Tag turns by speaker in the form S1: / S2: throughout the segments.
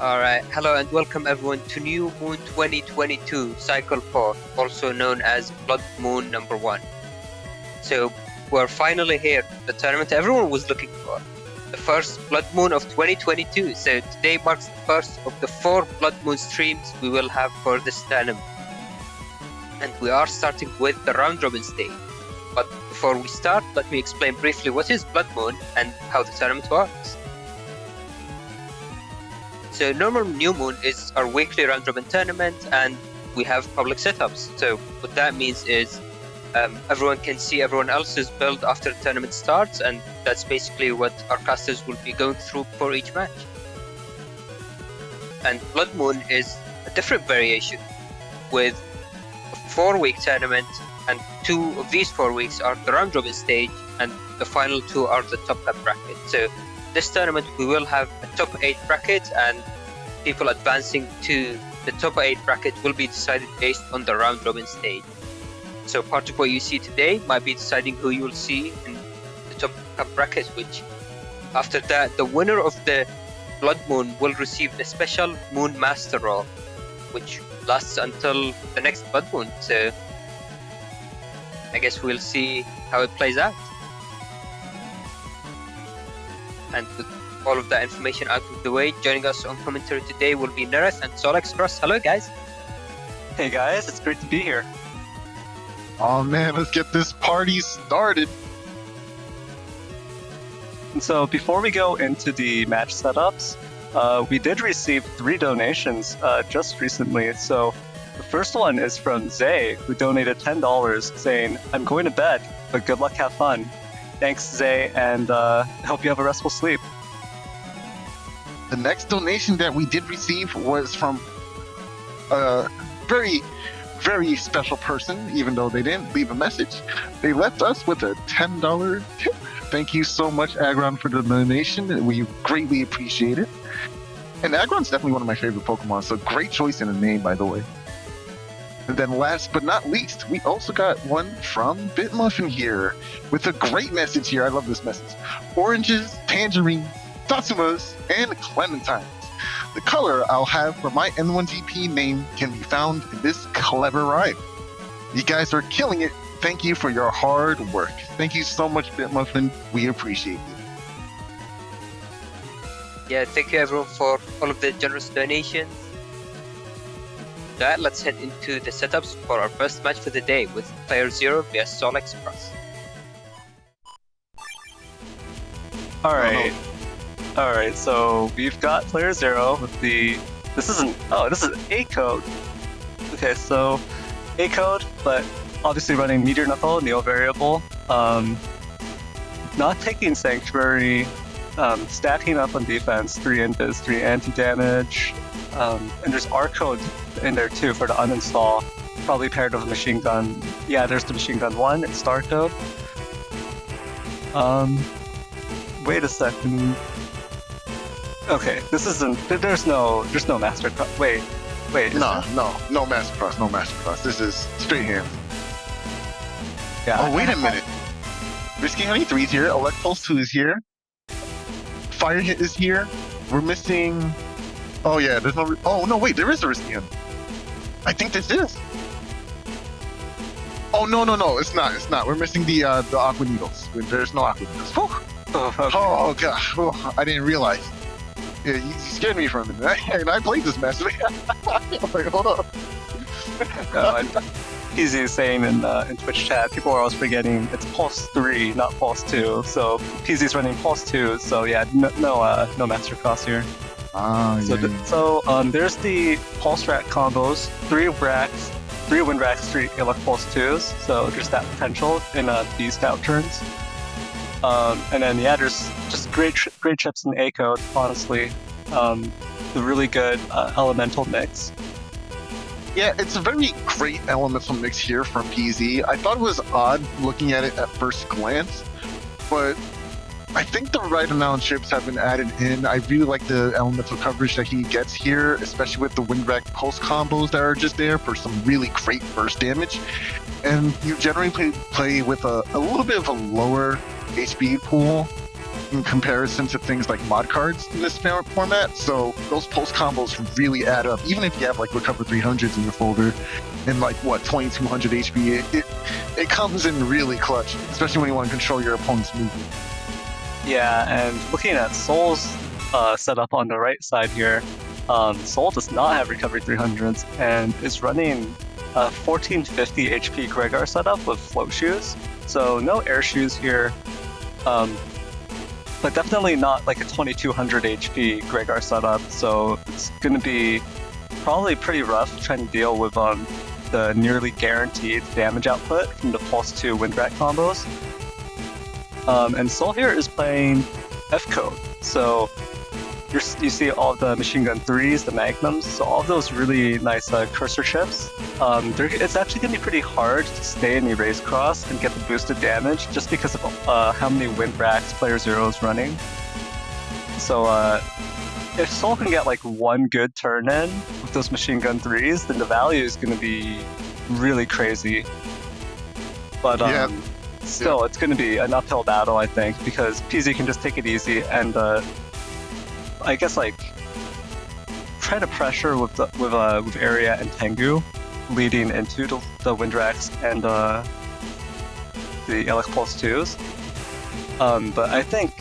S1: Alright, hello and welcome everyone to New Moon 2022 Cycle 4, also known as Blood Moon number 1. So, we're finally here, the tournament everyone was looking for. The first Blood Moon of 2022, so today marks the first of the 4 Blood Moon streams we will have for this tournament. And we are starting with the round robin stage. But before we start, let me explain briefly what is Blood Moon and how the tournament works. So normal New Moon is our weekly round robin tournament and we have public setups. So what that means is everyone can see everyone else's build after the tournament starts, and that's basically what our casters will be going through for each match. And Blood Moon is a different variation with a 4-week tournament, and 2 of these 4 weeks are the round robin stage and the final 2 are the top cut bracket. So this tournament we will have a top 8 bracket, and people advancing to the top 8 bracket will be decided based on the round robin stage. So part of what you see today might be deciding who you will see in the top cut bracket, which after that the winner of the Blood Moon will receive the special Moon Master role, which lasts until the next Blood Moon. So I guess we'll see how it plays out. And with all of that information out of the way, joining us on commentary today will be Neryth and SoulXCross. Hello guys!
S2: Hey guys, it's great to be here.
S3: Oh man, let's get this party started!
S2: And so before we go into the match setups, we did receive 3 donations just recently. So the first one is from Zay, who donated $10 saying, "I'm going to bed, but good luck, have fun." Thanks, Zay, and hope you have a restful sleep.
S3: The next donation that we did receive was from a very, very special person, even though they didn't leave a message. They left us with a $10 tip. Thank you so much, Aggron, for the donation. We greatly appreciate it. And Aggron's definitely one of my favorite Pokemon, so great choice in a name, by the way. And then last but not least, we also got one from Bitmuffin here with a great message here. I love this message. Oranges, tangerines, Satsumas, and clementines. The color I'll have for my N1GP name can be found in this clever rhyme. You guys are killing it. Thank you for your hard work. Thank you so much, Bitmuffin. We appreciate you.
S1: Yeah, thank you everyone for all of the generous donations. That, let's head into the setups for our first match for the day with playerzero vs SoulXCross.
S2: Alright, so we've got playerzero with the... This is A code. Okay, so A code, but obviously running Meteor Knuckle, Neo variable. Not taking Sanctuary, stacking up on defense, 3 invis, 3 anti-damage. And there's R code in there too for the uninstall, probably paired with a machine gun. Yeah, there's the machine gun 1, it's star code. Wait a second. Okay, this isn't. There's no master cross. Wait.
S3: No master cross. This is straight hands.
S2: Yeah.
S3: Oh, wait a minute. Risky Honey 3 is here. Elect Pulse 2 is here. Fire Hit is here. We're missing. Oh yeah, there's no. Oh no, wait, there is a Risky Honey. I think this is. Oh no, it's not. We're missing the Aqua Needles. There's no Aqua Needles. Whew.
S2: Oh, okay.
S3: Oh gosh, I didn't realize. Yeah, you scared me for a minute. And I played this match. Wait, hold up.
S2: Easy is saying in Twitch chat, people are always forgetting it's Pulse 3, not Pulse 2. So PZ's running Pulse 2. So yeah, no master cross here. There's the Pulse Rack combos, 3 racks, 3 Wind Racks, 3 Elect Pulse 2s. So there's that potential in these stout turns. And then yeah, there's just great chips in A code, honestly. The really good elemental mix.
S3: Yeah, it's a very great elemental mix here from PZ. I thought it was odd looking at it at first glance, but I think the right amount of chips have been added in. I really like the elemental coverage that he gets here, especially with the Wind Rack Pulse combos that are just there for some really great burst damage. And you generally play with a little bit of a lower HP pool in comparison to things like mod cards in this format. So those post combos really add up. Even if you have like recover 300s in your folder and like what 2200 HP, it comes in really clutch, especially when you want to control your opponent's movement.
S2: Yeah, and looking at Soul's setup on the right side here, Soul does not have recovery 300s and is running a 1450 HP Gregar setup with float shoes. So no air shoes here, but definitely not like a 2200 HP Gregar setup. So it's going to be probably pretty rough trying to deal with the nearly guaranteed damage output from the Pulse 2 Windrat combos. And Soul here is playing F-Code. So you see all the machine gun 3s, the magnums, so all of those really nice cursor chips. It's actually going to be pretty hard to stay in Erase Cross and get the boosted damage just because of how many wind racks playerzero is running. So if Soul can get like one good turn in with those machine gun 3s, then the value is going to be really crazy. But still, it's going to be an uphill battle, I think, because PZ can just take it easy and I guess like try to pressure with Area and Tengu leading into the Windrax and the Elec Pulse 2s. But I think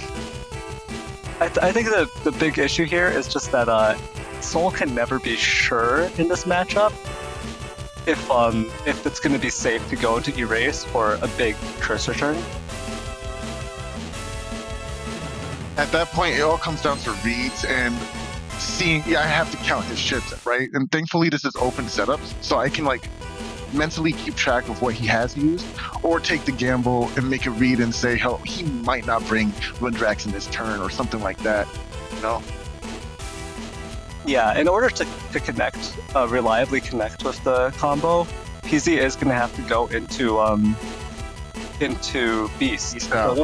S2: the big issue here is just that Soul can never be sure in this matchup if it's going to be safe to go into Erase for a big cursor turn.
S3: At that point, it all comes down to reads and seeing. Yeah, I have to count his shits, right? And thankfully, this is open setups, so I can like mentally keep track of what he has used, or take the gamble and make a read and say, "Hell, he might not bring Windrax in this turn," or something like that. You know?
S2: Yeah, in order to connect, reliably connect with the combo, PZ is going to have to go into Beast. So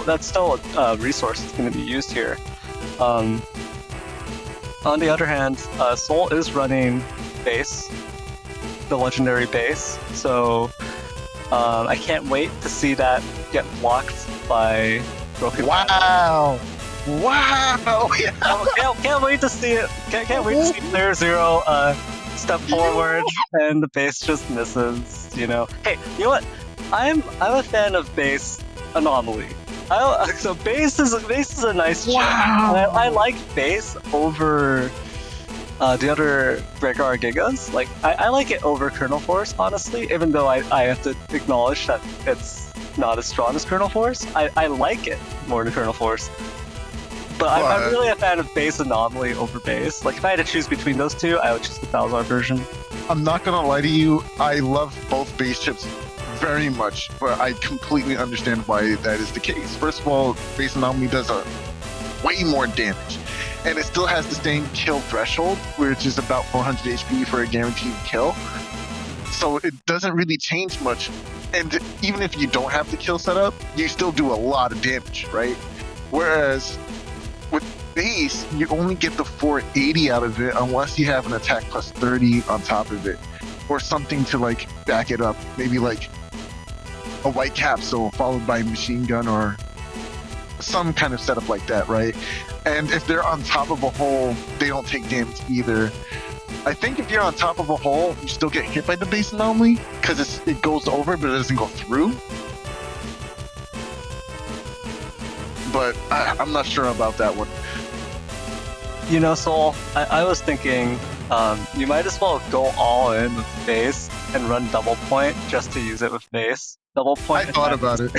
S2: that's still a resource that's going to be used here. On the other hand, Soul is running base, the legendary base, so I can't wait to see that get blocked by Broken.
S3: Wow! Yeah.
S2: Can't wait to see it. Can't wait to see playerzero step forward and the base just misses. You know. Hey, you know what? I'm a fan of base anomaly. So base is a nice choice.
S3: Wow.
S2: I like base over the other Gregar Gigas. Like I like it over Kernel Force, honestly. Even though I have to acknowledge that it's not as strong as Kernel Force, I like it more than Kernel Force. But I'm really a fan of base anomaly over base. Like if I had to choose between those two, I would choose the Balzar version.
S3: I'm not gonna lie to you. I love both base chips very much, but I completely understand why that is the case. First of all, base anomaly does way more damage, and it still has the same kill threshold, which is about 400 HP for a guaranteed kill. So it doesn't really change much, and even if you don't have the kill set up, you still do a lot of damage, right? Whereas with base, you only get the 480 out of it unless you have an attack plus 30 on top of it, or something to like back it up, maybe like a white capsule followed by a machine gun or some kind of setup like that, right? And if they're on top of a hole, they don't take damage either. I think if you're on top of a hole, you still get hit by the base anomaly because it goes over but it doesn't go through. But I'm not sure about that one.
S2: You know, Soul, I was thinking you might as well go all in with base and run double point just to use it with base. Double point.
S3: I thought about it.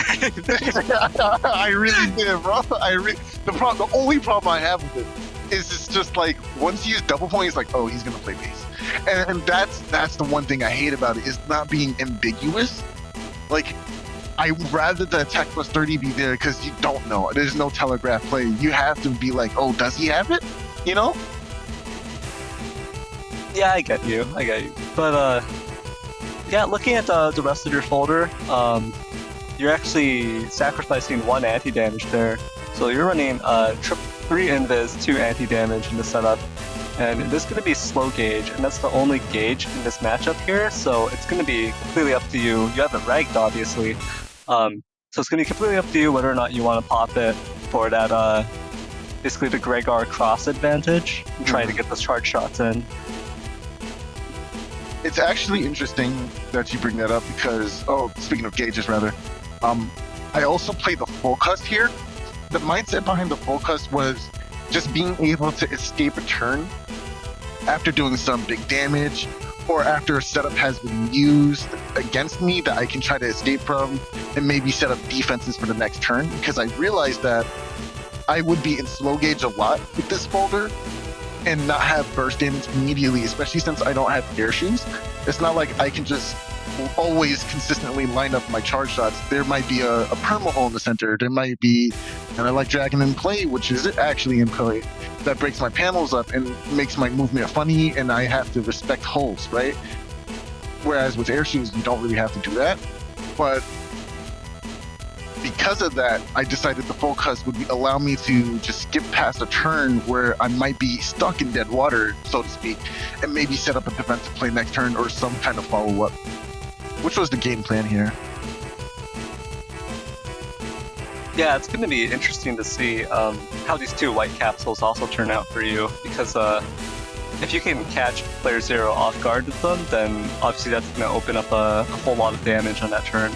S3: I really did, bro. The only problem I have with it is it's just like once you use double point, it's like, oh, he's gonna play base, and that's the one thing I hate about it is not being ambiguous. Like, I'd rather the attack plus 30 be there because you don't know. There's no telegraph play. You have to be like, oh, does he have it? You know?
S2: Yeah, I get you. But yeah, looking at the rest of your folder, you're actually sacrificing one anti-damage there. So you're running 3 invis, 2 anti-damage in the setup. And this is going to be slow gauge, and that's the only gauge in this matchup here, so it's going to be completely up to you. You have it ragged, obviously, so it's going to be completely up to you whether or not you want to pop it. for that, basically the Gregor cross advantage, and trying to get those charge shots in.
S3: It's actually interesting that you bring that up because, speaking of gauges rather, I also played the full cust here. The mindset behind the full cust was just being able to escape a turn after doing some big damage, or after a setup has been used against me that I can try to escape from and maybe set up defenses for the next turn, because I realized that I would be in slow gauge a lot with this folder and not have burst damage immediately, especially since I don't have air shoes. It's not like I can just always consistently line up my charge shots. There might be a perma hole in the center. There might be, and I like Dragon in play, which is actually in play, that breaks my panels up and makes my movement funny, and I have to respect holes, right? Whereas with air shoes, you don't really have to do that. But because of that, I decided the full cust would allow me to just skip past a turn where I might be stuck in dead water, so to speak, and maybe set up a defensive play next turn or some kind of follow-up, which was the game plan here.
S2: Yeah, it's going to be interesting to see how these two white capsules also turn out for you, because if you can catch player zero off guard with them, then obviously that's going to open up a whole lot of damage on that turn.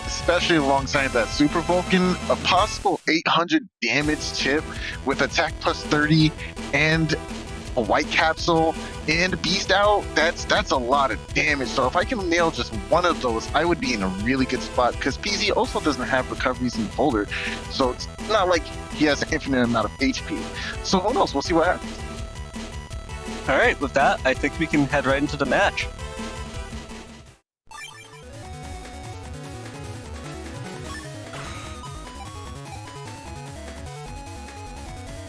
S3: Especially alongside that Super Vulcan, a possible 800 damage chip with attack plus 30 and a white capsule and beast out, that's a lot of damage. So if I can nail just one of those, I would be in a really good spot, because PZ also doesn't have recoveries in folder, so it's not like he has an infinite amount of HP. So who knows, we'll see what happens.
S2: Alright, with that, I think we can head right into the match.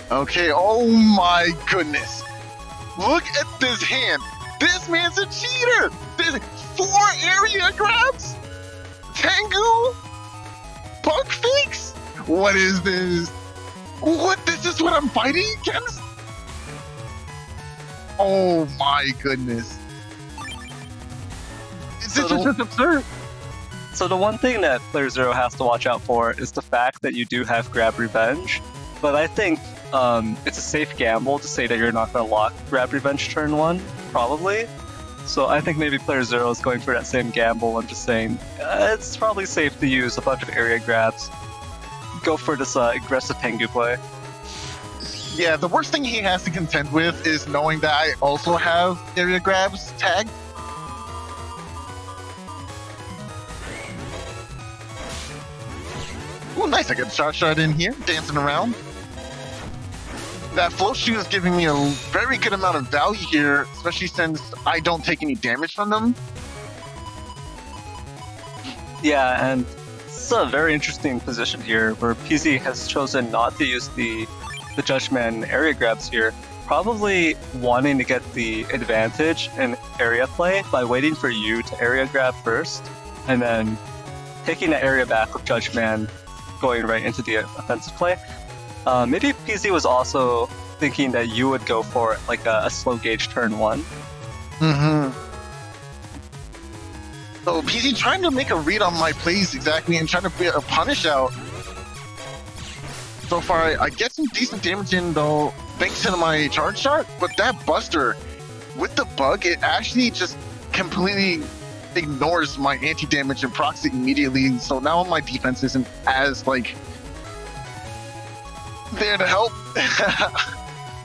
S3: Okay, oh my goodness. Look at this hand. This man's a cheater. There's 4 area grabs? Tengu? Bug fix? What is this? This is what I'm fighting against? Oh my goodness. This is just absurd.
S2: So the one thing that player zero has to watch out for is the fact that you do have grab revenge, but I think it's a safe gamble to say that you're not going to lock grab revenge turn 1, probably. So I think maybe player zero is going for that same gamble and just saying it's probably safe to use a bunch of area grabs. Go for this aggressive Tengu play.
S3: Yeah, the worst thing he has to contend with is knowing that I also have area grabs tagged. Ooh, nice, I got a shot in here, dancing around. That float shoe is giving me a very good amount of value here, especially since I don't take any damage from them.
S2: Yeah, and it's a very interesting position here where PZ has chosen not to use the Judgment area grabs here, probably wanting to get the advantage in area play by waiting for you to area grab first, and then taking the area back with Judgment going right into the offensive play. Maybe PZ was also thinking that you would go for like a slow gauge turn 1.
S3: So PZ trying to make a read on my plays exactly and trying to get a punish out. So far, I get some decent damage in though, thanks to my charge shot, but that Buster, with the bug, it actually just completely ignores my anti-damage and procs it immediately, so now my defense isn't as, like, there to help.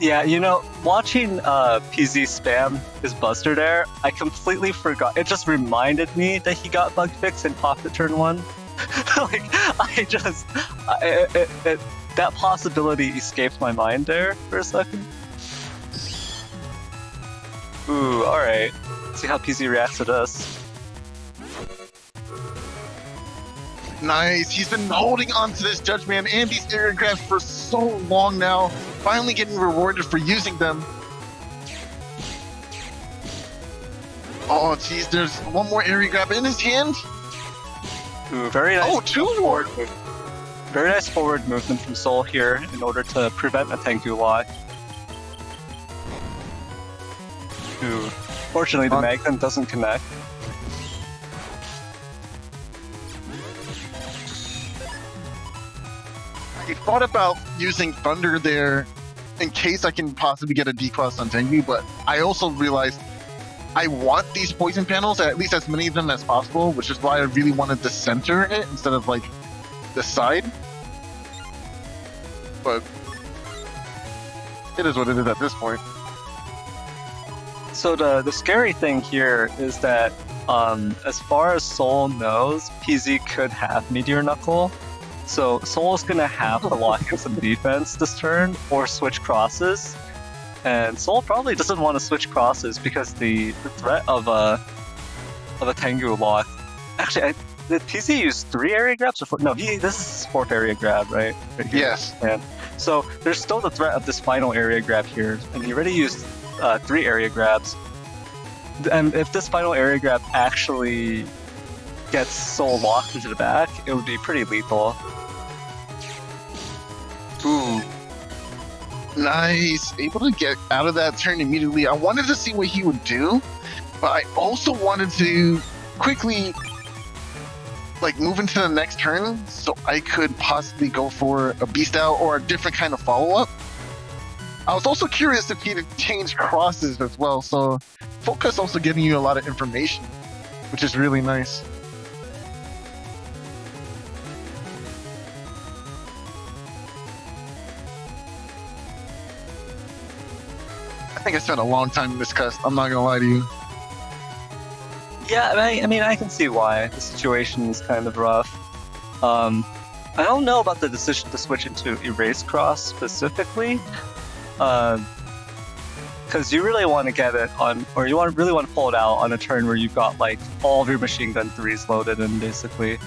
S2: Yeah, you know, watching PZ spam his Buster there, I completely forgot. It just reminded me that he got bug fixed and popped at turn 1. Like, that possibility escaped my mind there for a second. Ooh, alright. See how PZ reacts to this.
S3: Nice, he's been holding on to this Judgment and these area grabs for so long now, finally getting rewarded for using them. Oh jeez, there's one more area grab in his hand.
S2: Ooh, very nice.
S3: Oh, 2 more!
S2: Very nice forward movement from Soul here in order to prevent a Tengu lock. Ooh, fortunately the Magnum doesn't connect.
S3: I thought about using Thunder there in case I can possibly get a D-Cross on Tengu, but I also realized I want these poison panels, at least as many of them as possible, which is why I really wanted to center it instead of like the side. But it is what it is at this point.
S2: So the scary thing here is that as far as Soul knows, PZ could have Meteor Knuckle. So Soul is gonna have to lock in some defense this turn or switch crosses. And Soul probably doesn't want to switch crosses because the threat of a Tengu lock. Actually, did PZ use 3 area grabs or 4? No, this is his 4th area grab, right? Right here.
S3: Yes.
S2: And so there's still the threat of this final area grab here, and he already used 3 area grabs. And if this final area grab actually gets Soul locked into the back, it would be pretty lethal.
S3: Ooh. Nice. Able to get out of that turn immediately. I wanted to see what he would do, but I also wanted to quickly like move into the next turn so I could possibly go for a beast out or a different kind of follow-up. I was also curious if he'd change crosses as well, so Focus also giving you a lot of information, which is really nice. I think I spent a long time in this cast, I'm not gonna lie to you.
S2: Yeah, I mean, I can see why. The situation is kind of rough. I don't know about the decision to switch into Erase Cross specifically, because you really want to get it on, or you really want to pull it out on a turn where you've got like all of your machine gun 3s loaded in, basically.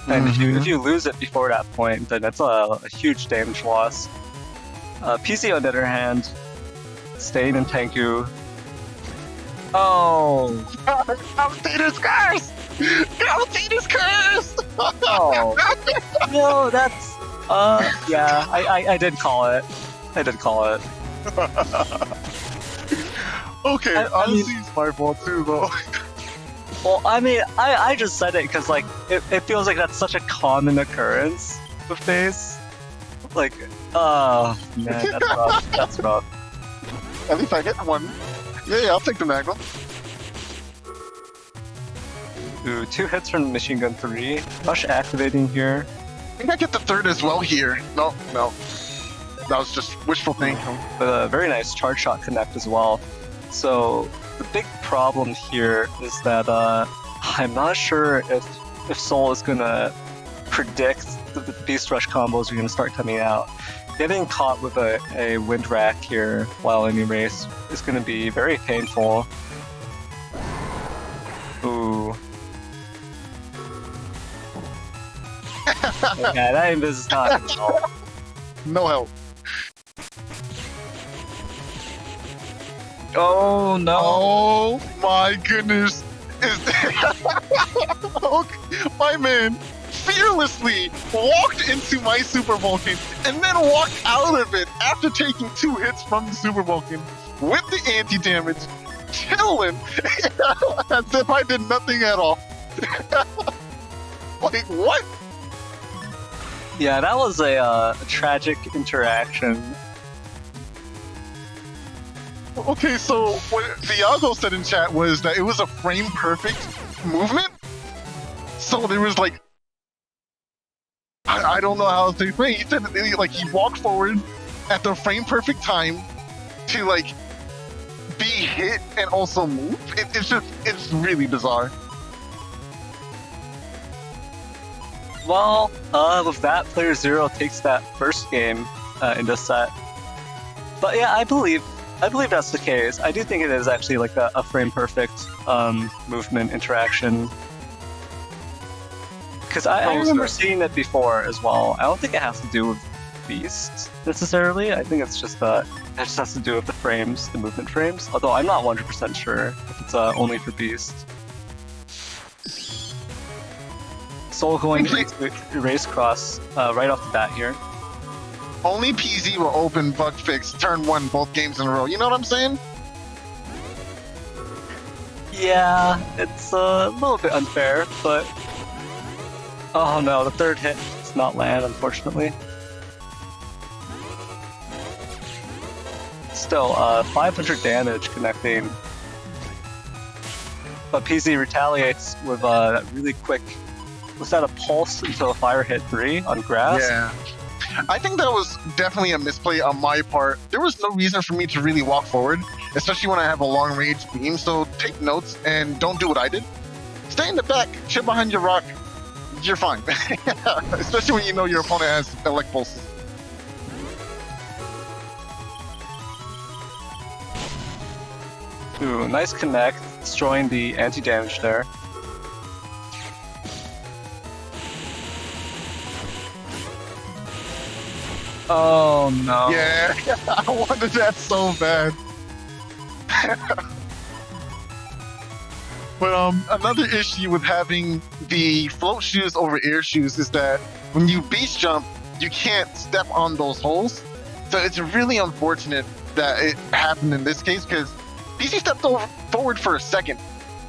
S2: And if you lose it before that point, then it's a huge damage loss. PC, on the other hand, staying in Tengu. Oh!
S3: Commentator's cursed! Commentator's cursed!
S2: Oh! No, that's... yeah, I did call it. I did call it.
S3: Okay, honestly, it's my fault too, though.
S2: Well, I mean, I just said it because, like, it feels like that's such a common occurrence with FaZe. Like, oh, man, that's rough. That's rough.
S3: At least I hit one. Yeah, I'll take the Magnum.
S2: Ooh, 2 hits from Machine Gun 3. Rush activating here.
S3: I think I get the 3rd as well here. No. That was just wishful thinking.
S2: But a very nice charge shot connect as well. So the big problem here is that I'm not sure if Soul is gonna predict that the Beast Rush combos are gonna start coming out. Getting caught with a wind rack here while in Erase is gonna be very painful. Ooh. Yeah, that invis is not gonna help.
S3: No help.
S2: Oh no!
S3: Oh my goodness! Is okay. My man fearlessly walked into my Super Vulcan and then walked out of it after taking 2 hits from the Super Vulcan with the anti-damage, chilling as if I did nothing at all. Like, what?
S2: Yeah, that was a tragic interaction.
S3: Okay, so what Thiago said in chat was that it was a frame-perfect movement? So there was like... I don't know how to explain. He said that, like, he walked forward at the frame-perfect time to, like, be hit and also move. It's really bizarre.
S2: Well, with that, playerzero takes that first game in the set. But yeah, I believe that's the case. I do think it is actually like a frame-perfect movement interaction. Because I remember seeing it before as well. I don't think it has to do with Beast necessarily. I think it's just it just has to do with the frames, the movement frames. Although I'm not 100% sure if it's only for Beast. Soul going to Erase Cross right off the bat here.
S3: Only PZ will open bug fix turn 1 both games in a row. You know what I'm saying?
S2: Yeah, it's a little bit unfair, but... Oh no, the 3rd hit does not land, unfortunately. still, 500 damage connecting. But PZ retaliates with a really quick... Was that a pulse until a fire hit 3 on grass?
S3: Yeah. I think that was definitely a misplay on my part. There was no reason for me to really walk forward, especially when I have a long range beam, so take notes and don't do what I did. Stay in the back, chill behind your rock, you're fine. Especially when you know your opponent has elect pulses.
S2: Ooh, nice connect, destroying the anti-damage there. Oh no.
S3: Yeah, I wanted that so bad. But another issue with having the float shoes over air shoes is that when you beast jump, you can't step on those holes. So it's really unfortunate that it happened in this case because PC stepped forward for a second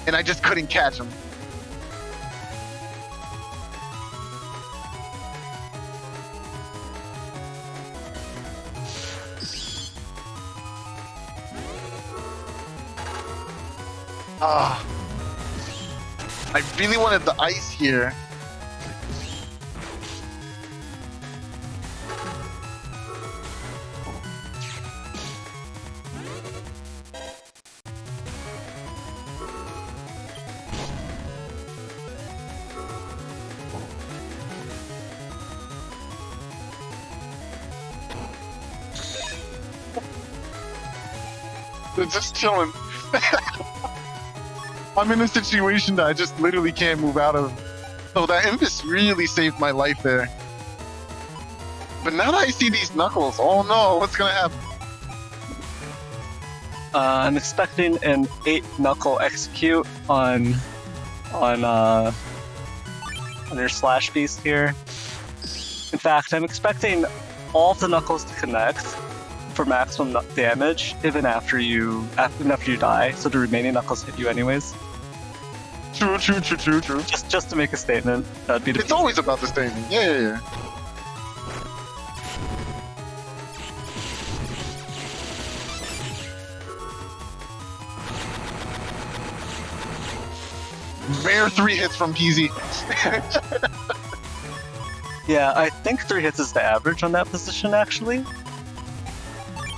S3: and I just couldn't catch him. I really wanted the ice here. They're just chilling. I'm in a situation that I just literally can't move out of. So that Impus really saved my life there. But now that I see these knuckles, oh no, what's gonna happen?
S2: I'm expecting an 8-knuckle execute on your slash beast here. In fact, I'm expecting all of the knuckles to connect for maximum damage, even after you die. So the remaining knuckles hit you anyways.
S3: True.
S2: Just to make a statement. That'd be the
S3: It's always about the statement. Yeah. Rare 3 hits from PZ.
S2: Yeah, I think 3 hits is the average on that position, actually.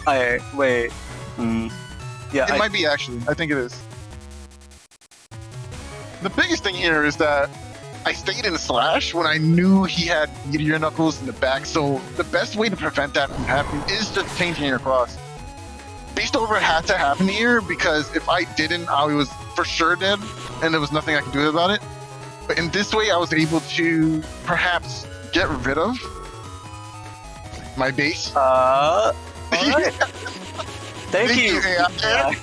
S2: Wait. Yeah,
S3: It might be actually. I think it is. The biggest thing here is that I stayed in slash when I knew he had meteor knuckles in the back, so the best way to prevent that from happening is just changing your cross. Beast over had to happen here because if I didn't, I was for sure dead, and there was nothing I could do about it. But in this way, I was able to perhaps get rid of my base.
S2: Alright. Thank you.
S3: AI.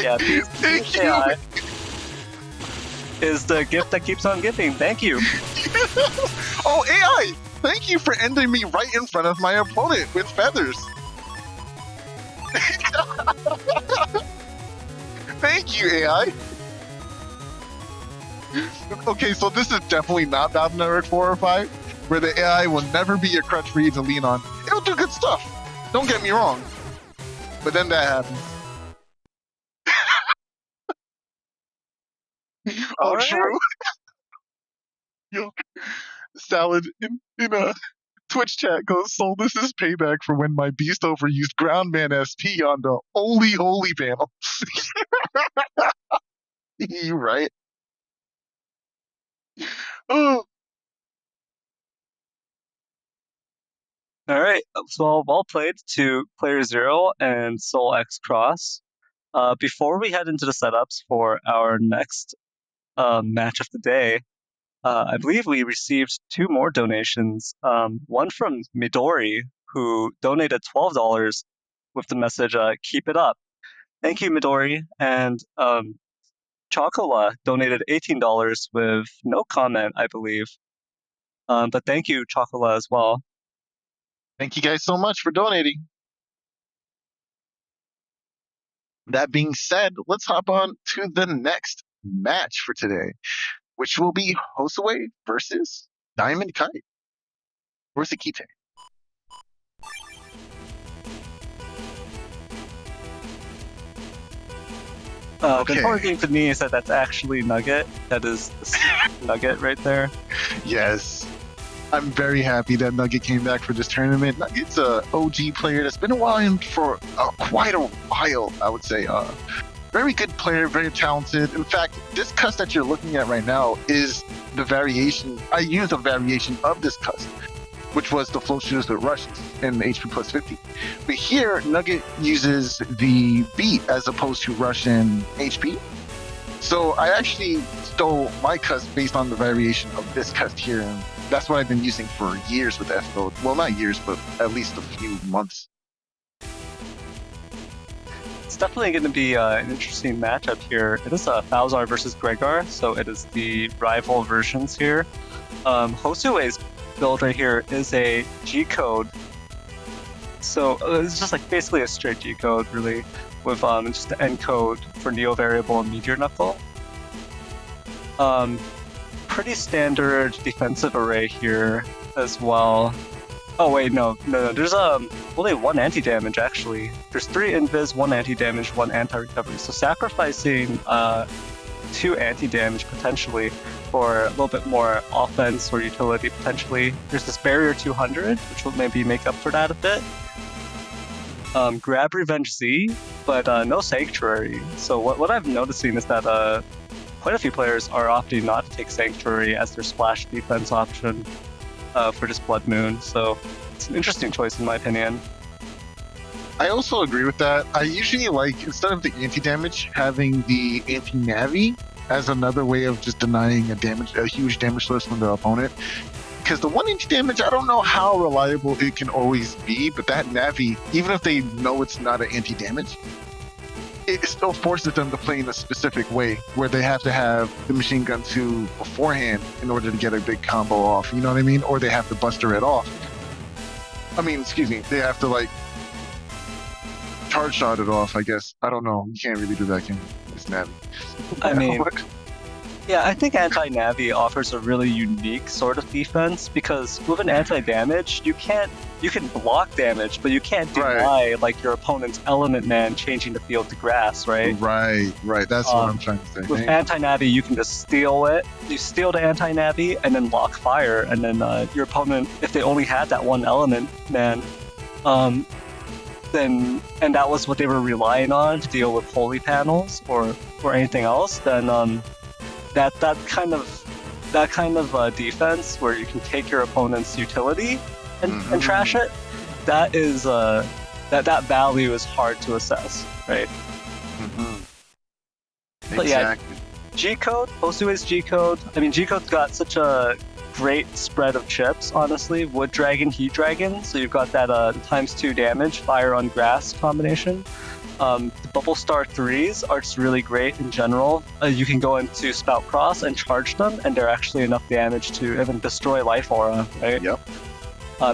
S2: Yeah,
S3: Thank you.
S2: AI is the gift that keeps on giving. Thank you.
S3: Oh, AI! Thank you for ending me right in front of my opponent with feathers. Thank you, AI. Okay, so this is definitely not Battle Network 4 or 5, where the AI will never be a crutch for you to lean on. It'll do good stuff. Don't get me wrong. But then that happens. Oh,
S2: Alright.
S3: true. Yo, Salad in a Twitch chat goes, so this is payback for when my Beast Over used Groundman SP on the Holy panel. You right. Oh,
S2: Alright, so well played to playerzero and SoulXCross. Before we head into the setups for our next match of the day, I believe we received 2 more donations. One from Midori, who donated $12 with the message, keep it up. Thank you, Midori. And Chocola donated $18 with no comment, I believe. But thank you, Chocola, as well.
S3: thank you guys so much for donating. That being said, let's hop on to the next match for today, which will be Josue versus Diamond Kite. Where's the Kite?
S2: The
S3: Okay.
S2: important thing for me is that that's actually Nugget. That is Nugget right there.
S3: Yes. I'm very happy that Nugget came back for this tournament. Nugget's a OG player that's been around for quite a while, I would say. Very good player, very talented. In fact, this cuss that you're looking at right now is the variation. I used a variation of this cuss, which was the float shooters with rushes and HP plus 50. But here, Nugget uses the beat as opposed to rush and HP. So I actually stole my cuss based on the variation of this cuss here, and that's what I've been using for years with F-Mode. Well, not years, but at least a few months.
S2: It's definitely going to be an interesting matchup here. It is Falzar versus Gregar, so it is the rival versions here. Josue's build right here is a G-code. So it's just like basically a straight G-code, really, with just the encode for Neo Variable and Meteor Knuckle. Pretty standard defensive array here as well. Oh wait, no. There's only one anti-damage actually. There's 3 invis, 1 anti-damage, 1 anti-recovery. So sacrificing 2 anti-damage potentially for a little bit more offense or utility potentially. There's this barrier 200, which will maybe make up for that a bit. Grab Revenge Z, but no Sanctuary. So what I'm noticing is that quite a few players are opting not to take Sanctuary as their splash defense option for this Blood Moon. So it's an interesting choice in my opinion.
S3: I also agree with that. I usually like, instead of the anti-damage, having the anti-navi as another way of just denying a huge damage source from the opponent. Because the 1 anti-damage, I don't know how reliable it can always be, but that navi, even if they know it's not an anti-damage, it still forces them to play in a specific way where they have to have the machine gun 2 beforehand in order to get a big combo off, you know what I mean? Or they have to buster it off. I mean, excuse me, they have to like charge shot it off, I guess. I don't know. You can't really do that, can you? It's Navi.
S2: I mean, yeah, I think anti-navi offers a really unique sort of defense because with an anti-damage, you can block damage, but you can't deny like your opponent's element man changing the field to grass, right?
S3: Right. That's what I'm trying to say.
S2: With anti-navi, you can just steal it. You steal the anti-navi and then lock fire, and then your opponent, if they only had that one element man, then and that was what they were relying on to deal with holy panels or anything else, then that kind of defense where you can take your opponent's utility and trash it, that is that value is hard to assess, right? But
S3: exactly.
S2: Yeah, G-code, Josue's G-code. I mean, G-code's got such a great spread of chips, honestly. Wood Dragon, Heat Dragon, so you've got that ×2 damage, fire on grass combination. The Bubble Star 3s are just really great in general. You can go into Spout Cross and charge them, and they're actually enough damage to even destroy Life Aura, right?
S3: Yep.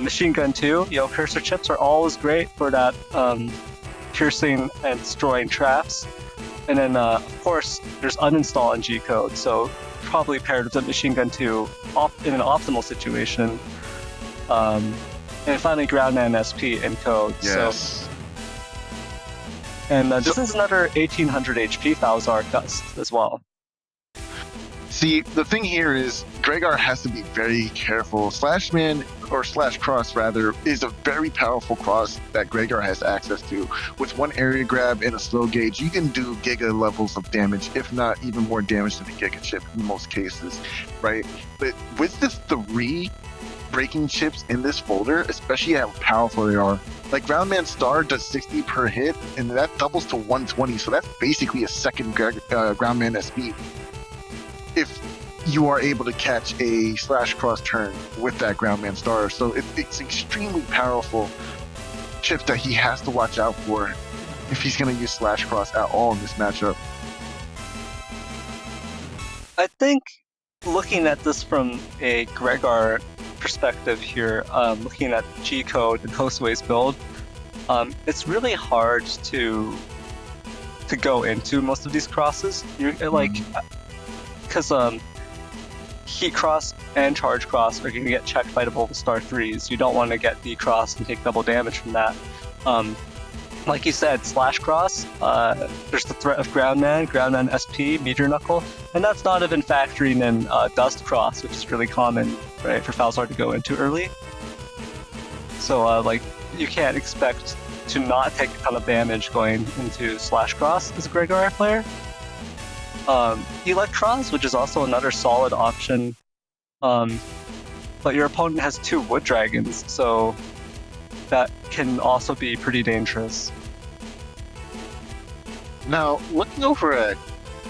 S2: Machine Gun 2, Cursor Chips are always great for that piercing and destroying traps. And then, of course, there's uninstall and G-code, so probably paired with the Machine Gun 2 in an optimal situation. And finally, Groundman SP and code.
S3: Yes.
S2: So, and this is another 1800 HP Falzar Gust as well.
S3: See, the thing here is Gregar has to be very careful. Slashman, or /Cross rather, is a very powerful cross that Gregar has access to. With one area grab and a slow gauge, you can do giga levels of damage, if not even more damage than a giga chip in most cases, right? But with the 3 breaking chips in this folder, especially how powerful they are, like Groundman Star does 60 per hit, and that doubles to 120, so that's basically a second Groundman SP. If you are able to catch a /Cross turn with that Groundman Star. So it's extremely powerful chips that he has to watch out for if he's going to use /Cross at all in this matchup.
S2: I think looking at this from a Gregar perspective here, looking at G-code and Josue's build, it's really hard to go into most of these crosses. You're like, because Heat Cross and Charge Cross are going to get checked by the Bubble Star 3s. You don't want to get the cross and take double damage from that. like you said, SoulXCross, there's the threat of Groundman SP, Meteor Knuckle, and that's not even factoring in Dust Cross, which is really common, right, for Falzar to go into early. So, like, you can't expect to not take a ton of damage going into SoulXCross as a Gregar player. Electros, which is also another solid option, but your opponent has 2 Wood Dragons, so that can also be pretty dangerous.
S3: Now, looking over at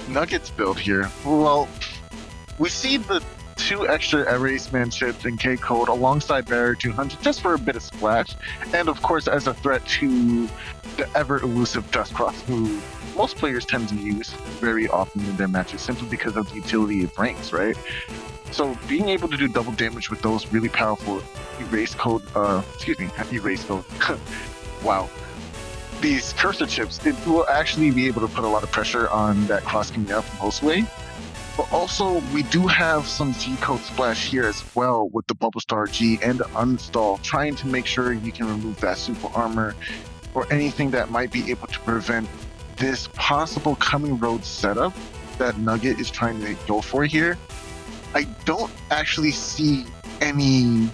S3: Nugget's build here, well, we see the 2 extra Eraseman chips and K-Code alongside Barrier 200 just for a bit of splash, and of course as a threat to the ever-elusive Dustcross, who most players tend to use very often in their matches simply because of the utility it brings, right? So being able to do double damage with those really powerful erase code, wow. These cursor chips, it will actually be able to put a lot of pressure on that cross coming out from Josue. But also, we do have some Z-code splash here as well with the Bubble Star G and the Unstall, trying to make sure you can remove that super armor or anything that might be able to prevent this possible coming road setup that Nugget is trying to go for here. I don't actually see any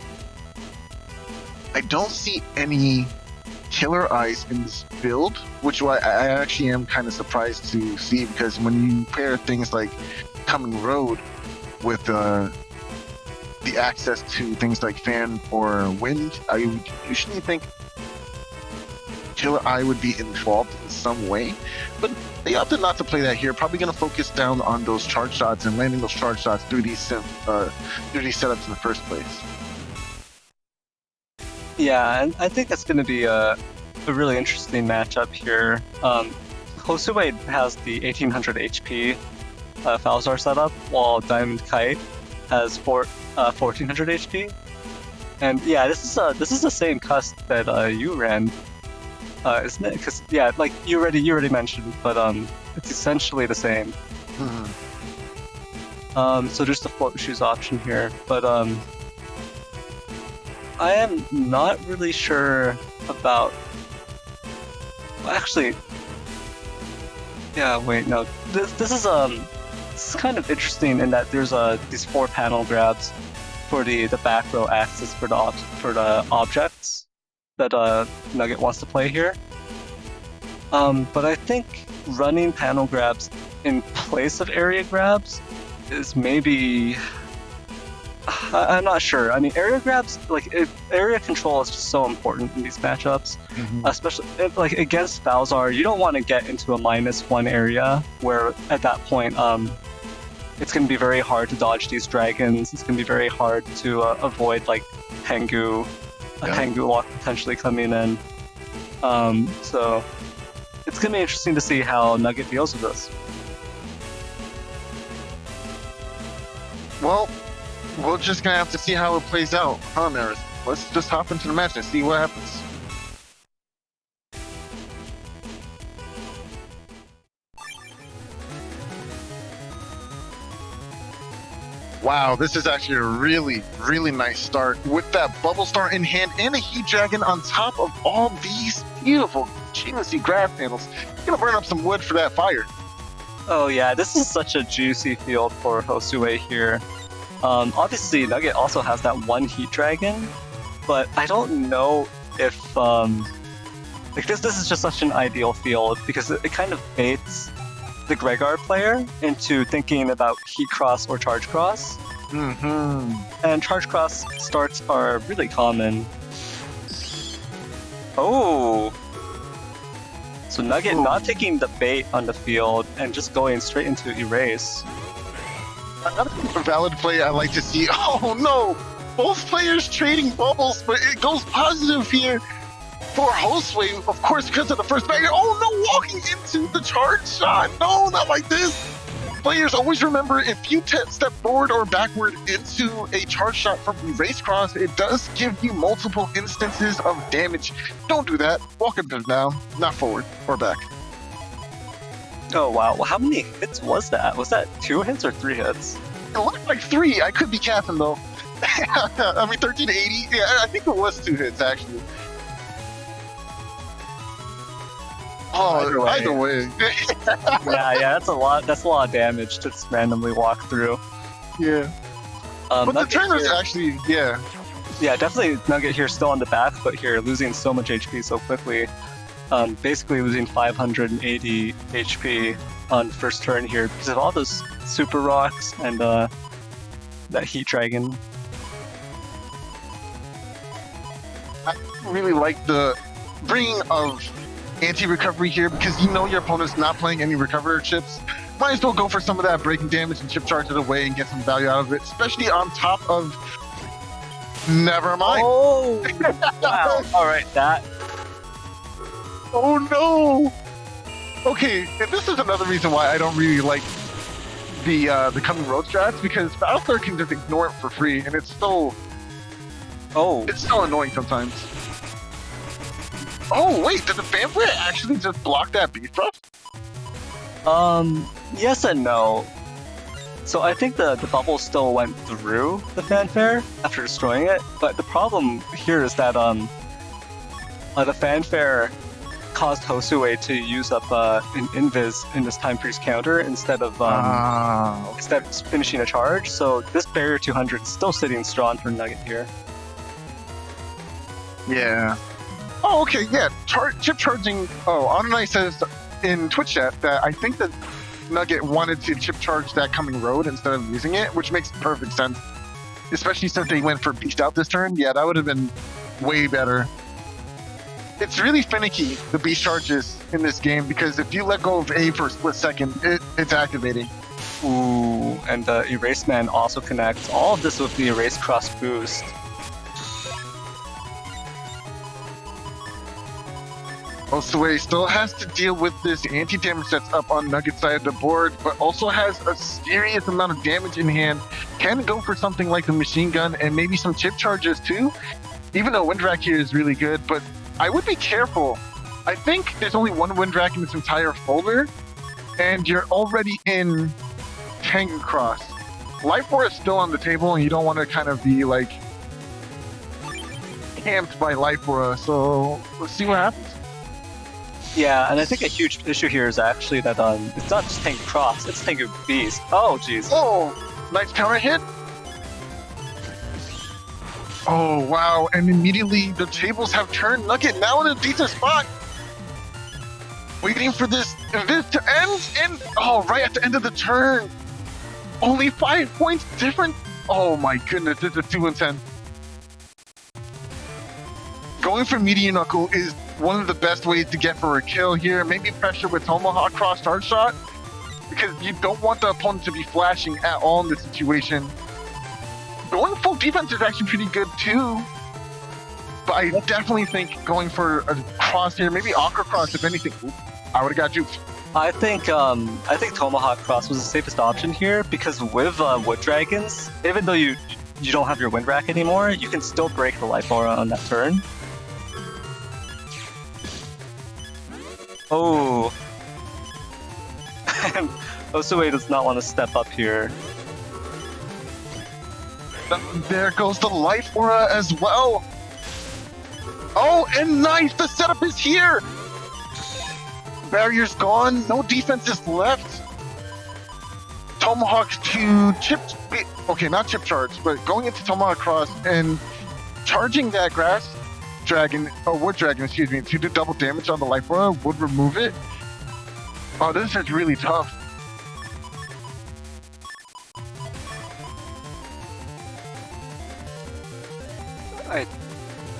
S3: killer eyes in this build, which I actually am kind of surprised to see, because when you pair things like coming road with the access to things like fan or wind, I would usually think killer eye would be involved in some way, but they opted not to play that here. Probably going to focus down on those charge shots and landing those charge shots through these setups in the first place.
S2: Yeah, and I think that's going to be a really interesting matchup here. Josue has the 1800 HP Falzar setup, while Diamond Kite has 1400 HP. And yeah, this is the same cusp that you ran, isn't it? Because yeah, like you already mentioned, but it's essentially the same.
S3: Mm-hmm.
S2: So there's the float shoes option here, but I am not really sure about. Well, actually, yeah. Wait, no. This is kind of interesting in that there's these 4 panel grabs for the back row access for the objects that Nugget wants to play here. But I think running panel grabs in place of area grabs is maybe. I'm not sure. I mean, area grabs, like area control is just so important in these matchups, especially like against Falzar. You don't want to get into a -1 area where at that point, it's going to be very hard to dodge these dragons. It's going to be very hard to avoid like Tengu, Tengu lock potentially coming in. So it's going to be interesting to see how Nugget deals with this.
S3: Well, we're just gonna have to see how it plays out, huh, Neryth? Let's just hop into the match and see what happens. Wow, this is actually a really, really nice start with that Bubble Star in hand and a Heat Dragon on top of all these beautiful juicy grass panels. Gonna burn up some wood for that fire.
S2: Oh yeah, this is such a juicy field for Josue here. Obviously, Nugget also has that 1 Heat Dragon, but I don't know if like this is just such an ideal field because it kind of baits the Gregar player into thinking about Heat Cross or Charge Cross. And Charge Cross starts are really common. Oh! So Nugget not taking the bait on the field and just going straight into Erase.
S3: Another valid play I like to see. Oh no! Both players trading bubbles, but it goes positive here for Josue, of course, because of the first barrier. Oh no! Walking into the charge shot! No, not like this! Players always remember, if you step forward or backward into a charge shot from Erase Cross, it does give you multiple instances of damage. Don't do that. Walk up and down, not forward or back.
S2: Oh wow, well, how many hits was that? Was that 2 hits or 3 hits?
S3: It looked like 3. I could be capping though. I mean, 13 to 80. Yeah, I think it was 2 hits actually. Oh, either way.
S2: yeah, that's a lot. That's a lot of damage to just randomly walk through.
S3: Yeah. But the turn is
S2: here,
S3: actually, yeah.
S2: Yeah, definitely Nugget here still on the back, but here losing so much HP so quickly. Basically losing 580 HP on first turn here because of all those super rocks and that heat dragon.
S3: I really like the bringing of anti-recovery here because you know your opponent's not playing any recovery chips. Might as well go for some of that breaking damage and chip charge it away and get some value out of it, especially on top of. Never mind.
S2: Oh, wow! All right, that.
S3: Oh no. Okay, and this is another reason why I don't really like the coming road strats because Battlestar can just ignore it for free, and it's so.
S2: Oh.
S3: It's so annoying sometimes. Oh wait, did the fanfare actually just block that beast thrust?
S2: Yes and no. So I think the bubble still went through the fanfare after destroying it, but the problem here is that the fanfare caused Josue to use up an invis in this time freeze counter instead of finishing a charge. So this barrier 200 is still sitting strong for Nugget here.
S3: Yeah. Oh, okay, yeah. Chip charging. Oh, HonorNite says in Twitch chat that I think that Nugget wanted to chip charge that coming road instead of using it, which makes perfect sense. Especially since they went for beast out this turn. Yeah, that would have been way better. It's really finicky, the beast charges in this game, because if you let go of A for a split second, it's activating.
S2: Ooh, and the Erase Man also connects. All of this with the Erase Cross boost.
S3: Josue still has to deal with this anti-damage that's up on Nugget's side of the board, but also has a serious amount of damage in hand. Can go for something like the machine gun and maybe some chip charges too, even though Windrak here is really good, but I would be careful. I think there's only one Windrak in this entire folder, and you're already in Tango Cross. Life Aura is still on the table, and you don't want to kind of be like camped by Life Aura, so let's see what happens.
S2: Yeah, and I think a huge issue here is actually that it's not just Tango Cross, it's Tango Beast. Oh, jeez.
S3: Oh, nice counter hit. Oh, wow, and immediately the tables have turned. Nugget now in a decent spot. Waiting for this invis to end, and oh, right at the end of the turn. Only 5 points different. Oh my goodness, this is 2-10. Going for Meteor Knuckle is one of the best ways to get for a kill here. Maybe pressure with Tomahawk Cross Start Shot, because you don't want the opponent to be flashing at all in this situation. Going full defense is actually pretty good too, but I definitely think going for a cross here, maybe Aqua Cross if anything. Ooh, I would have got juked.
S2: I think Tomahawk Cross was the safest option here because with Wood Dragons, even though you don't have your Windrak anymore, you can still break the Life Aura on that turn. Oh. And Josue does not want to step up here.
S3: There goes the Life Aura as well. Oh, and nice! The setup is here! Barrier's gone, no defense is left. Tomahawks to chip... Okay, not chip charge, but going into Tomahawk Cross and charging that grass dragon, or wood dragon, excuse me, to do double damage on the Life Aura would remove it. Oh, this is really tough.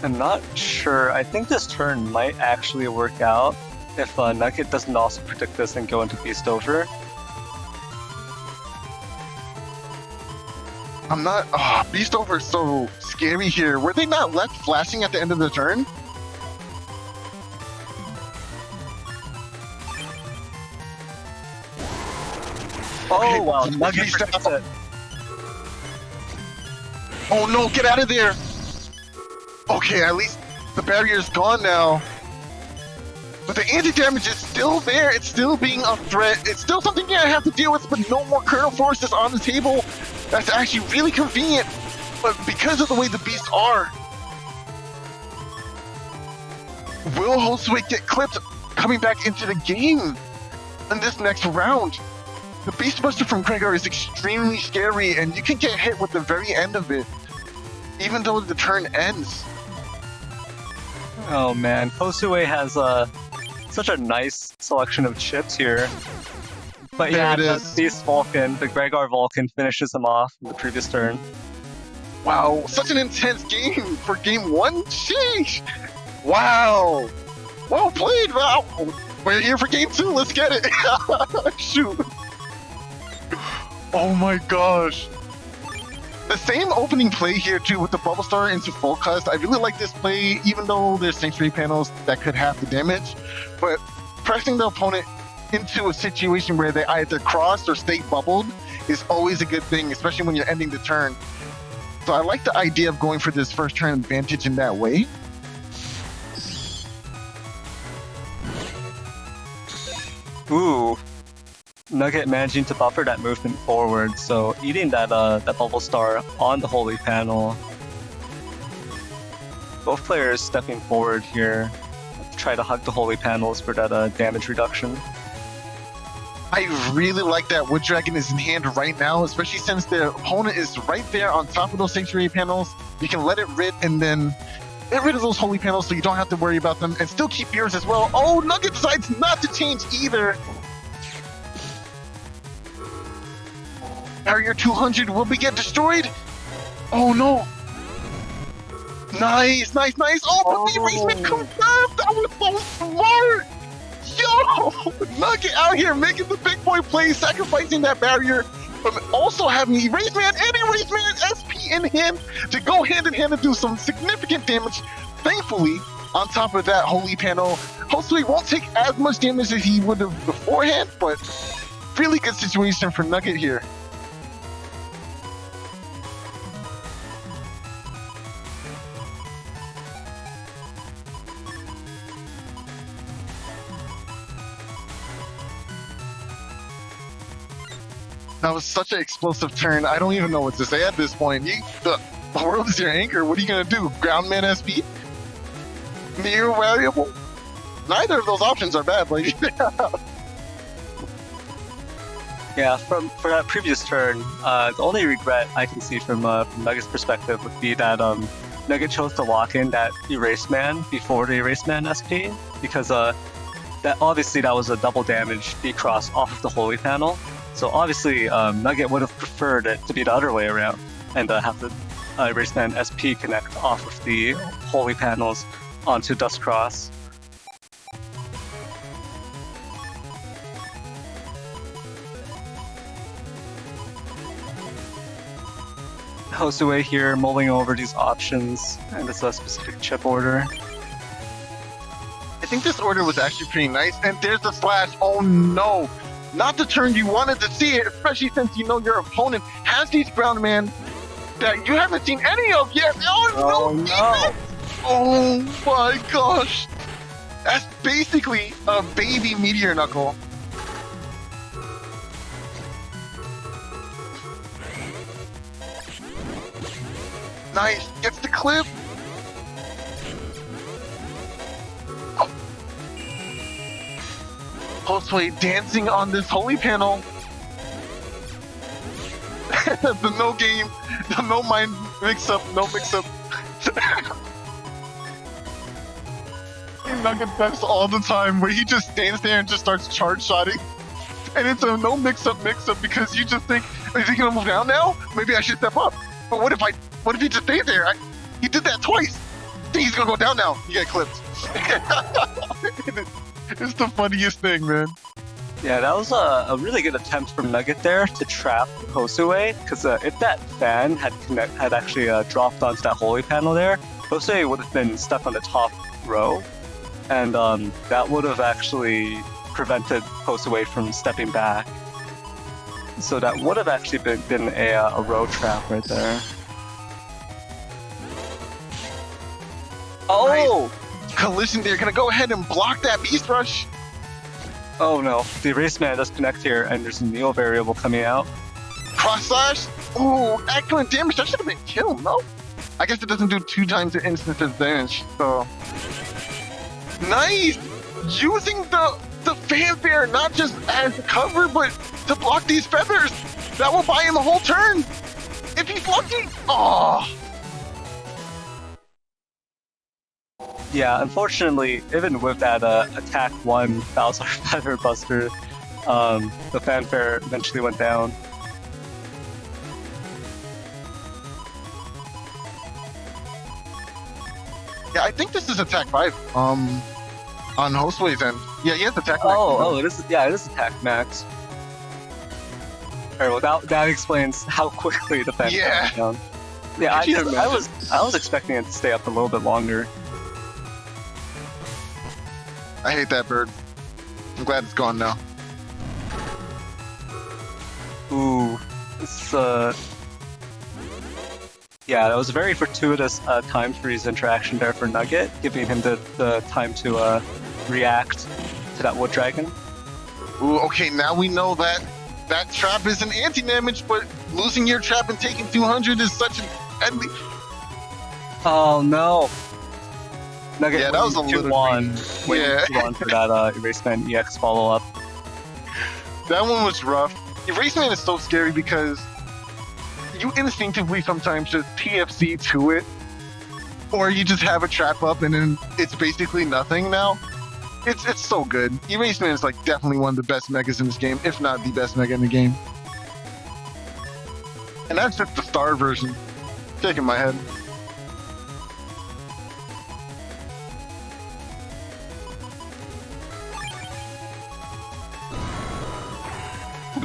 S2: I'm not sure. I think this turn might actually work out if Nugget doesn't also predict this and go into Beast Over.
S3: I'm not... Oh, Beast Over is so scary here. Were they not left flashing at the end of the turn?
S2: Oh, wow. Nugget predicts it.
S3: Oh no, get out of there! Okay, at least the barrier's gone now. But the anti-damage is still there. It's still being a threat. It's still something I have to deal with, but no more Kernel Forces on the table. That's actually really convenient. But because of the way the beasts are, will Josue get clipped? coming back into the game in this next round. The Beast Buster from Gregor is extremely scary, and you can get hit with the very end of it, even though the turn ends.
S2: Oh man, Josue has such a nice selection of chips here. But yeah, the Beast Vulcan, the Gregor Vulcan finishes him off in the previous turn.
S3: Wow, such an intense game for game one? Sheesh! Wow! Well played, wow! We're here for game two, let's get it! Shoot! Oh my gosh! The same opening play here too with the Bubble Star into full cast. I really like this play, even though there's Sanctuary panels that could have the damage. But pressing the opponent into a situation where they either cross or stay bubbled is always a good thing, especially when you're ending the turn. So I like the idea of going for this first turn advantage in that way.
S2: Ooh, Nugget managing to buffer that movement forward, so eating that that Bubble Star on the Holy Panel. Both players stepping forward here to try to hug the Holy Panels for that damage reduction.
S3: I really like that Wood Dragon is in hand right now, especially since the opponent is right there on top of those Sanctuary panels. You can let it rid and then get rid of those Holy panels so you don't have to worry about them and still keep yours as well. Oh, Nugget decides not to change either. Barrier 200, will we get destroyed? Oh no. Nice, nice, nice. Oh, but the erasement confirmed. That was so smart. Yo, Nugget out here making the big boy plays, sacrificing that barrier, but also having Erase Man and Erase Man SP in hand to go hand in hand and do some significant damage. Thankfully, on top of that Holy Panel, Josue won't take as much damage as he would have beforehand, but really good situation for Nugget here. That was such an explosive turn. I don't even know what to say at this point. The world is your anchor. What are you going to do? Groundman SP? Mere variable? Neither of those options are bad. Like,
S2: yeah, for that previous turn, the only regret I can see from Nugget's perspective would be that Nugget chose to lock in that Erase Man before the Erase Man SP, because that obviously that was a double damage decross off of the Holy Panel. So obviously, Nugget would have preferred it to be the other way around and have the Erase Man SP connect off of the Holy Panels onto SoulXCross. Josue here mulling over these options and this specific chip order.
S3: I think this order was actually pretty nice. And there's the slash. Oh no! Not the turn you wanted to see it, especially since you know your opponent has these ground man that you haven't seen any of yet. Oh no! Oh my gosh! That's basically a baby Meteor Knuckle. Nice, gets the clip. Josue dancing on this Holy Panel. The no game, the no mind mix up, no mix up. Nugget does all the time where he just stands there and just starts charge shotting. And it's a no mix up because you just think, is he gonna move down now? Maybe I should step up. But what if he just stays there? He did that twice. I think he's gonna go down now. You get clipped. It's the funniest thing, man.
S2: Yeah, that was a really good attempt from Nugget there to trap Josue, because if that fan had actually dropped onto that Holy Panel there, Josue would have been stuck on the top row, and that would have actually prevented Josue from stepping back. So that would have actually been a row trap right there. Oh!
S3: Nice. Collision there, gonna go ahead and block that Beast Rush.
S2: Oh no, the Erase Man does connect here, and there's a Neo variable coming out.
S3: Cross slash. Ooh, excellent damage. That should have been killed, no? I guess it doesn't do 2 times the instance of damage, so. Nice! using the fanfare not just as cover, but to block these feathers. That will buy him a whole turn. If he's lucky. Oh.
S2: Yeah, unfortunately, even with that attack 1 Bowser Feather Buster, the fanfare eventually went down.
S3: Yeah, I think this is attack 5. On Josue's end. Yeah, he has attack max.
S2: It is attack max. Alright, well that explains how quickly the fanfare went down. Yeah, I was expecting it to stay up a little bit longer.
S3: I hate that bird. I'm glad it's gone now.
S2: Ooh, it's yeah, that was a very fortuitous time freeze interaction there for Nugget, giving him the time to react to that Wood Dragon.
S3: Ooh, okay, now we know that that trap is an anti-damage, but losing your trap and taking 200 is such an deadly.
S2: Oh no. Nugget,
S3: yeah, that was a little
S2: on for that Erase Man EX follow-up.
S3: That one was rough. Erase Man is so scary because you instinctively sometimes just TFC to it, or you just have a trap up and then it's basically nothing now. It's so good. Erase Man is like definitely one of the best megas in this game, if not the best mega in the game. And that's just the star version. Shaking my head.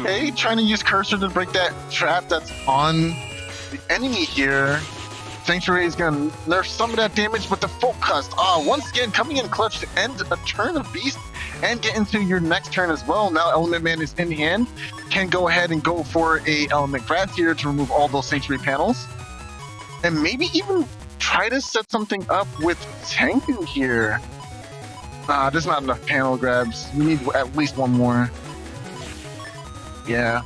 S3: Okay, trying to use cursor to break that trap that's on the enemy here. Sanctuary is gonna nerf some of that damage, but the focus, once again coming in clutch to end a turn of Beast and get into your next turn as well. Now Element Man is in hand, can go ahead and go for a Element Grab here to remove all those Sanctuary panels, and maybe even try to set something up with Tengu here. There's not enough panel grabs. We need at least one more. Yeah.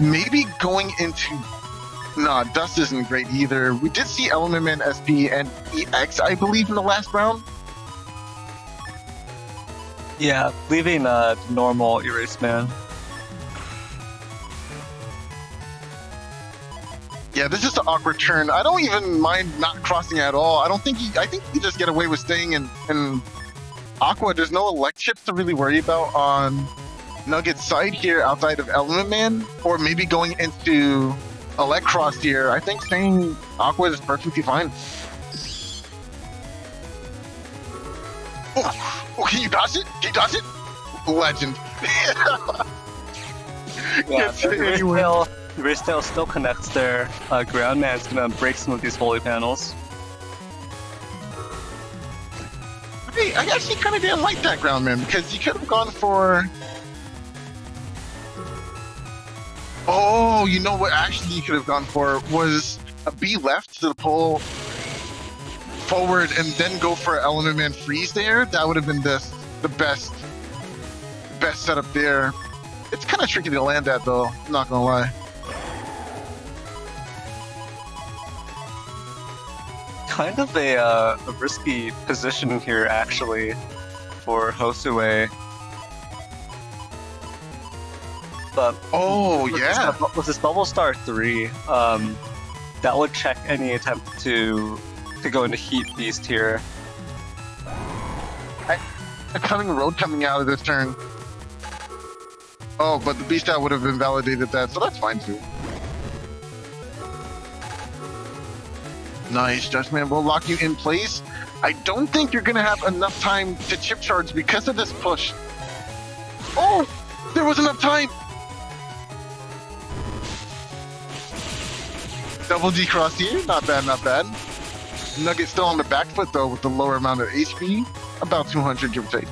S3: Maybe going into... Nah, Dust isn't great either. We did see Element Man SP and EX, I believe, in the last round.
S2: Yeah, leaving normal Erase Man.
S3: Yeah, this is an awkward turn. I don't even mind not crossing at all. I think you just get away with staying in Aqua. There's no elect chips to really worry about on Nugget's side here outside of Element Man, or maybe going into SoulXCross here. I think staying Aqua is perfectly fine. Oh, can you dodge it? Can you dodge it? Legend.
S2: Yeah, Erase Tail still connects there. Ground Man's gonna break some of these holy panels.
S3: Hey, I actually kind of didn't like that Ground Man because you could have gone for... Oh, you know what actually you could have gone for was a B left to pull forward and then go for Element Man freeze there. That would have been the best setup there. It's kind of tricky to land that though, I'm not gonna lie.
S2: Kind of a risky position here actually for Josue. But with this Bubble Star 3, that would check any attempt to go into Heat Beast here.
S3: A cunning road coming out of this turn. Oh, but the Beast out would have invalidated that, so that's fine too. Nice, Judgment will lock you in place. I don't think you're gonna have enough time to chip charge because of this push. Oh, there was enough time. Double D cross here, not bad, not bad. Nugget still on the back foot though with the lower amount of HP, about 200 give or take.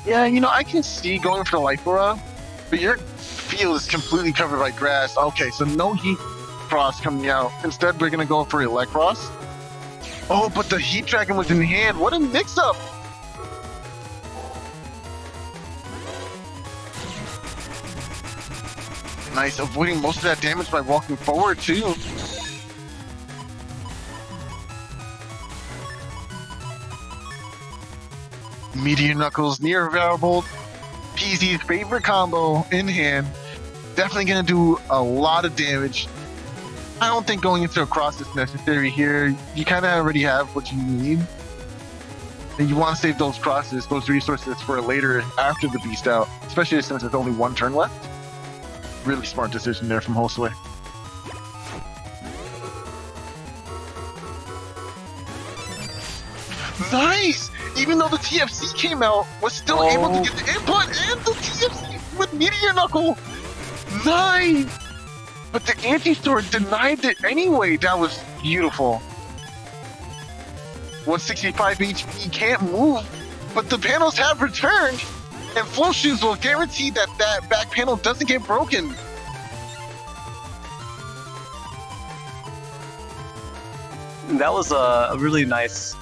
S3: Yeah, you know, I can see going for the Life Aura, But your field is completely covered by grass. Okay, so no Heat Cross coming out. Instead, we're gonna go for Electros. Oh, but the Heat Dragon was in hand. What a mix-up! Nice, avoiding most of that damage by walking forward, too. Meteor Knuckles, near available. PZ's favorite combo in hand. Definitely going to do a lot of damage. I don't think going into a cross is necessary here. You kind of already have what you need. And you want to save those crosses, those resources for later after the beast out. Especially since there's only one turn left. Really smart decision there from Josue. Nice! Even though the TFC came out, was still able to get the input and the TFC with Meteor Knuckle! Nice! But the anti-sword denied it anyway. That was beautiful. 165 HP, can't move, but the panels have returned, and Flow Shoes will guarantee that that back panel doesn't get broken.
S2: That was a really nice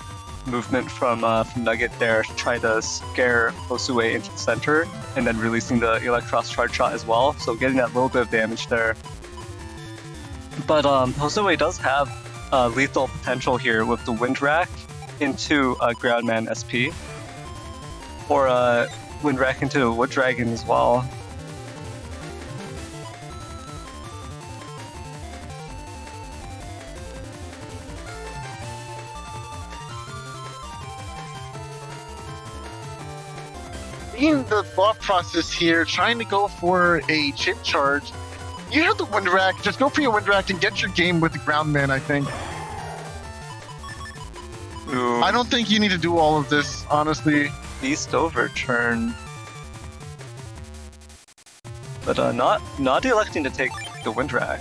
S2: movement from Nugget there to try to scare Josue into the center, and then releasing the Electros charge shot as well, so getting that little bit of damage there. But Josue does have lethal potential here with the Wind Rack into a Groundman SP, or a Wind Rack into a Wood Dragon as well.
S3: In the thought process here, trying to go for a chip charge, you have the Wind Rack, just go for your Wind Rack and get your game with the Groundman, I think.
S2: Ooh.
S3: I don't think you need to do all of this, honestly.
S2: Beast overturn. But not electing to take the Wind Rack.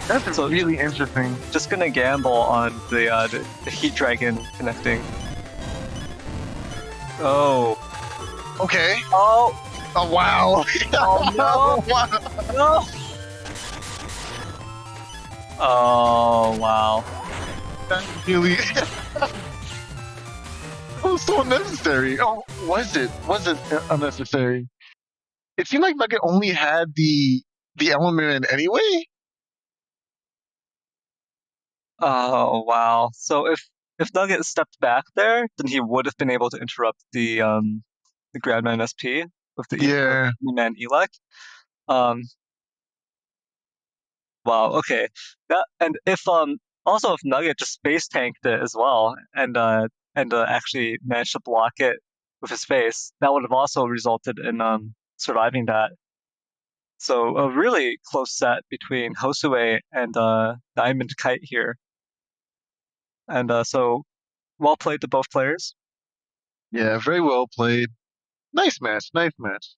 S3: That's really interesting.
S2: Just gonna gamble on the Heat Dragon connecting. Oh.
S3: Okay.
S2: Oh.
S3: Oh, wow.
S2: Oh, no. No. Oh, wow.
S3: That really... That was so unnecessary. Oh, was it? Was it unnecessary? It seemed like Nugget only had the element anyway.
S2: Oh, wow. So if Nugget stepped back there, then he would have been able to interrupt the Groundman SP with the Man Elect. Wow. Okay. That, and if also if Nugget just space tanked it as well and actually managed to block it with his face, that would have also resulted in surviving that. So a really close set between Josue and Diamond Kite here. And so, well played to both players.
S3: Yeah, very well played. Nice match, nice match.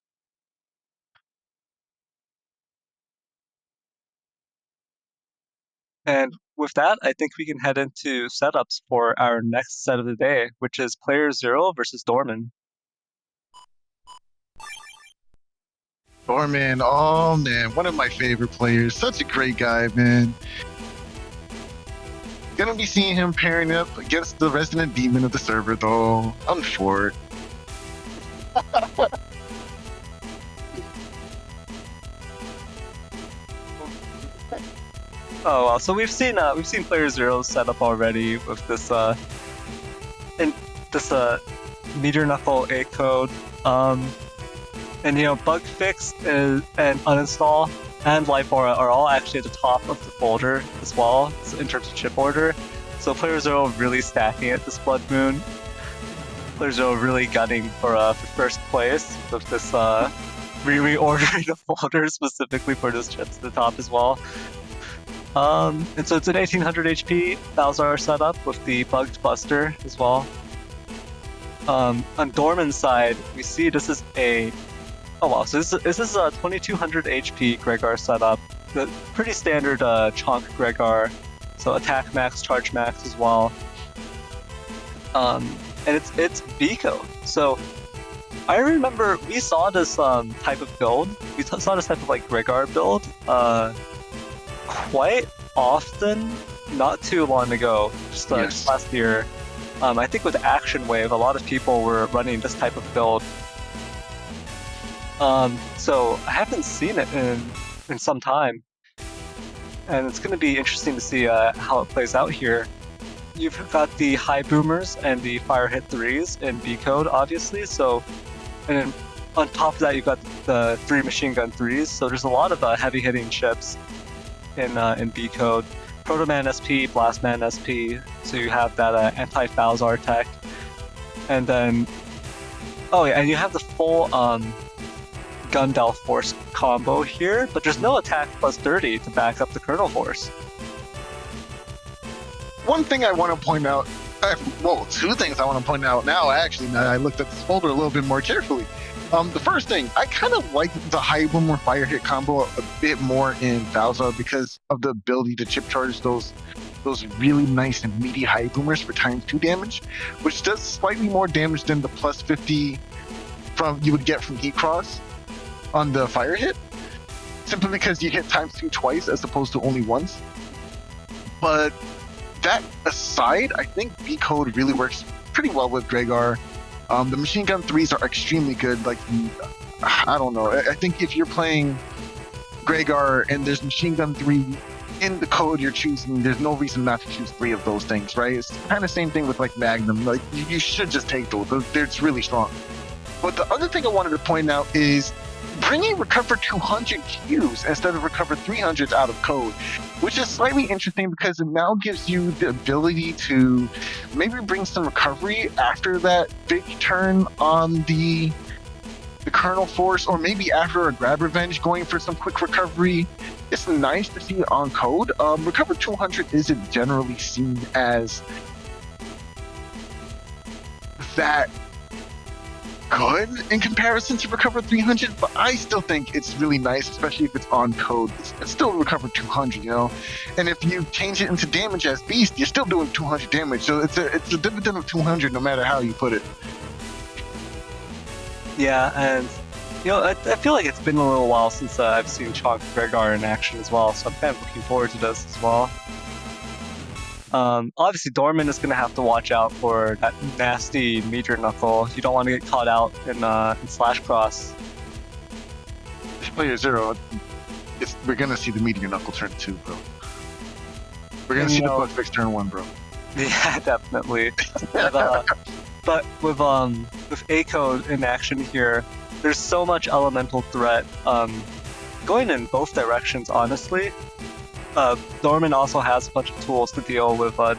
S2: And with that, I think we can head into setups for our next set of the day, which is playerzero versus Dorman.
S3: Dorman, oh man, one of my favorite players. Such a great guy, man. Gonna be seeing him pairing up against the resident demon of the server, though. I'm sure.
S2: Oh well, so we've seen playerzero set up already with this Meteor Knuckle 8 code, and you know, bug fix and uninstall and life aura are all actually at the top of the folder as well, so in terms of chip order. So playerzero really stacking it this Blood Moon. playerzero really gunning for first place with this reordering the folder specifically for this chip to the top as well. And so it's an 1800 HP Balzar setup with the bugged buster as well. On Dorman's side, we see this is a so this is a 2200 HP Gregar setup. The pretty standard chonk Gregar, so attack max, charge max as well. And it's Biko. So I remember we saw this type of build. We saw this type of like Rhaegar build quite often, not too long ago, just last year. I think with Action Wave, a lot of people were running this type of build. So I haven't seen it in some time, and it's going to be interesting to see how it plays out here. You've got the high boomers and the fire hit 3s in B code, obviously. So, and then on top of that, you've got the 3 machine gun 3s. So there's a lot of heavy hitting ships in B code. Protoman SP, Blastman SP. So you have that anti-Falzar tech, and then and you have the full Gundel Force combo here, but there's no attack plus 30 to back up the Colonel Force.
S3: One thing I want to point out, well, 2 things I want to point out now, actually, now that I looked at this folder a little bit more carefully. The first thing, I kind of like the high boomer fire hit combo a bit more in Falzar because of the ability to chip charge those really nice and meaty high boomers for ×2 damage, which does slightly more damage than the plus 50 you would get from Heat Cross on the fire hit, simply because you hit ×2 twice as opposed to only once. But that aside, I think B code really works pretty well with Rhaegar. The machine gun 3s are extremely good. Like, I don't know. I think if you're playing Rhaegar and there's machine gun 3 in the code you're choosing, there's no reason not to choose 3 of those things, right? It's kind of same thing with like Magnum. Like, you should just take those. They're really strong. But the other thing I wanted to point out is bringing Recover 200 Qs instead of Recover 300s out of code, which is slightly interesting because it now gives you the ability to maybe bring some recovery after that big turn on the Colonel Force, or maybe after a Grab Revenge going for some quick recovery. It's nice to see it on code. Recover 200 isn't generally seen as that good in comparison to Recover 300, but I still think it's really nice, especially if it's on code. It's still Recover 200, you know? And if you change it into damage as Beast, you're still doing 200 damage, so it's a dividend of 200 no matter how you put it.
S2: Yeah, and I feel like it's been a little while since I've seen Chalk Rhaegar in action as well, so I'm kind of looking forward to this as well. Obviously, Dorman is going to have to watch out for that nasty Meteor Knuckle. You don't want to get caught out in SoulXCross.
S3: playerzero, we're going to see the Meteor Knuckle turn 2, bro. We're going to see the bug fix turn 1, bro.
S2: Yeah, definitely. But with A code in action here, there's so much elemental threat going in both directions, honestly. Dorman also has a bunch of tools to deal with the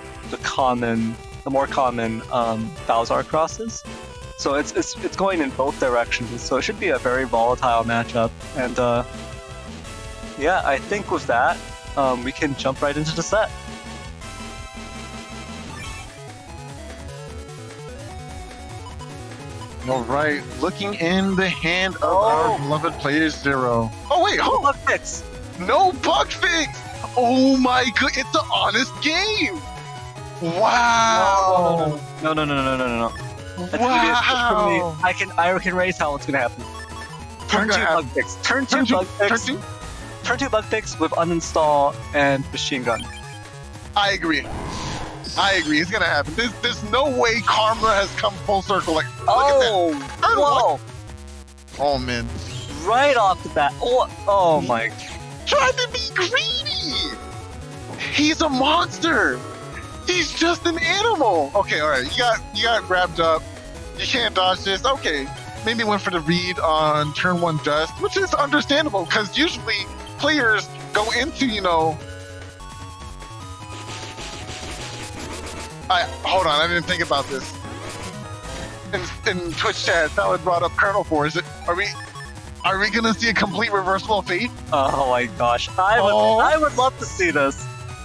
S2: more common Falzar crosses. So it's going in both directions. So it should be a very volatile matchup. And yeah, I think with that, we can jump right into the set.
S3: All right, looking in the hand of our beloved playerzero. Oh wait, hold on.
S2: Bug fix.
S3: No bug fix. Oh my god, it's an honest game! Wow!
S2: No.
S3: Wow!
S2: I can already tell what's gonna happen. Turn 2 bug fix. Turn 2 bug fix. Turn 2 bug fix with uninstall and machine gun.
S3: I agree. It's gonna happen. There's no way karma has come full circle. Like, look at that.
S2: Whoa!
S3: Oh man!
S2: Right off the bat. Oh my!
S3: Trying to be greedy. He's a monster. He's just an animal. Okay, all right. You got grabbed up. You can't dodge this. Okay, maybe went for the read on turn 1 dust, which is understandable because usually players go into hold on. I didn't think about this. In Twitch chat, Salad brought up Colonel Force. Are we gonna see a complete reversal of fate?
S2: Oh my gosh! I would love to see this.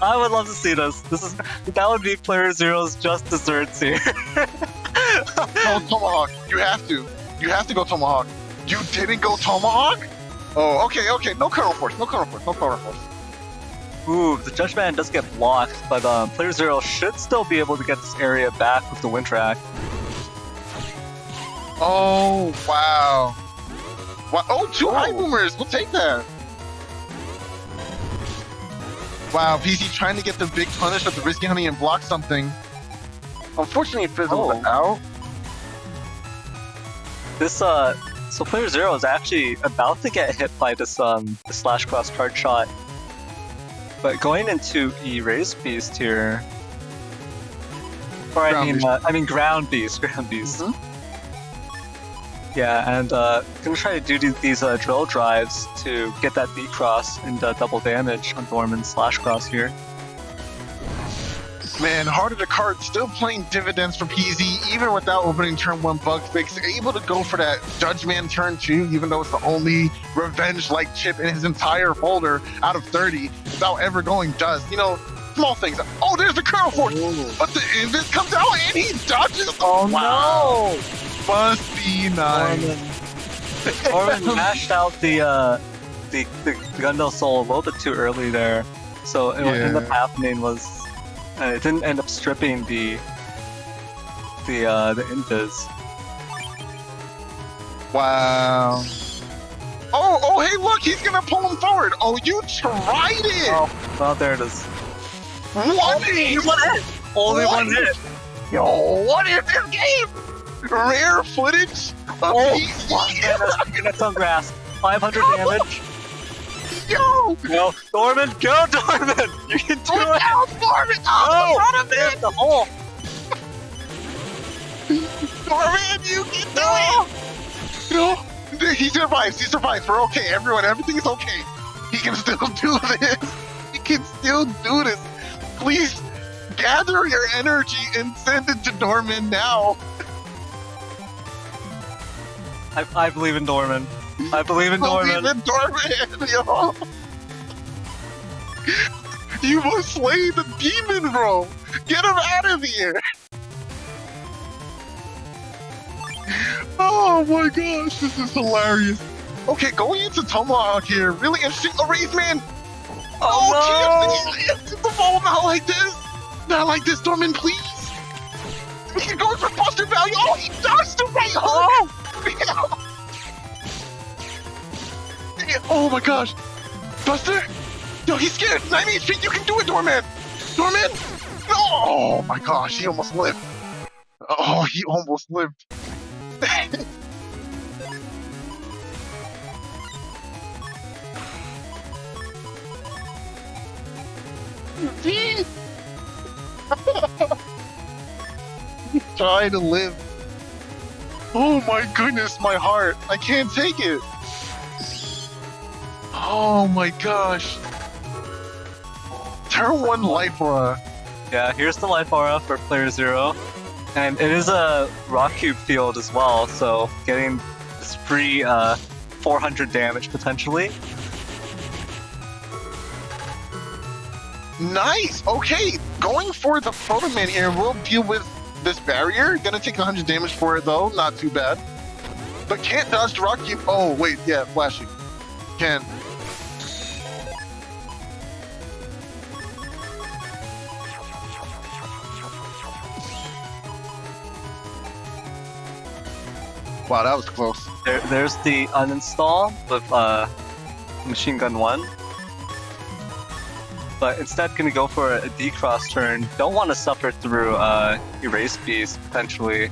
S2: That would be playerzero's just desserts here.
S3: No, Tomahawk. You have to go Tomahawk. You didn't go Tomahawk? Oh, okay. No Colonel Force.
S2: Ooh, the Judgment does get blocked, but playerzero should still be able to get this area back with the Wind Track.
S3: Oh, wow. Oh, two high boomers. We'll take that. Wow, PC trying to get the big punish of the risky honey and block something. Unfortunately, it fizzled out.
S2: This, so player 0 is actually about to get hit by this, the SoulXCross card shot. But going into Erase Beast here... Or I mean Ground Beast. Mm-hmm. Yeah, and gonna try to do these drill drives to get that D-Cross and double damage on Dorman SoulXCross here.
S3: Man, Heart of the Card still playing dividends for PZ, even without opening turn 1 bug fix. Able to go for that Judgment turn 2, even though it's the only revenge-like chip in his entire folder out of 30, without ever going dust. You know, small things. Oh, there's the Curl Force! But the Invis comes out and he dodges!
S2: Oh no!
S3: Must be nice.
S2: Dorman mashed out the Gundam Soul a little bit too early there. So what ended up happening was it didn't end up stripping the Invis.
S3: Wow. Oh, hey, look, he's gonna pull him forward. Oh, you tried it.
S2: Oh, well, there it is.
S3: One hit.
S2: Only one hit.
S3: Yo, what is this game? Rare footage of
S2: that's on grass. 500 damage.
S3: Yo!
S2: No, Dorman, go Dorman! You can do it!
S3: Go Dorman! Oh,
S2: there's the hole!
S3: Dorman, you can do it! No, he survives, we're okay, everyone, everything is okay. He can still do this. He can still do this. Please, gather your energy and send it to Dorman now.
S2: I believe in Dorman. I believe in Dorman.
S3: Yo. You must slay the demon, bro. Get him out of here. Oh my gosh, this is hilarious. Okay, going into Tomahawk here, really interesting. Erase Man.
S2: Oh no!
S3: It's the ball, not like this. Not like this, Dorman, please. He's going for Buster value. Oh, he dodged the right hook. Oh my gosh! Buster? Yo, he's scared! 9 HP, you can do it, Dorman! Dorman? No! Oh my gosh, he almost lived. Oh, he almost lived. He's trying to live. Oh my goodness, my heart. I can't take it. Oh my gosh. Turn 1 Life Aura.
S2: Yeah, here's the Life Aura for player 0. And it is a Rock Cube field as well, so getting this free 400 damage potentially.
S3: Nice! Okay, going for the Photo Man here, we'll deal with this barrier. Gonna take 100 damage for it though, not too bad. But can't dodge the Rock Cube. Oh, wait, yeah, flashing. Can. Wow, that was close.
S2: There's the uninstall with Machine Gun 1. But instead gonna go for a D-Cross turn. Don't want to suffer through Erase Beast, potentially.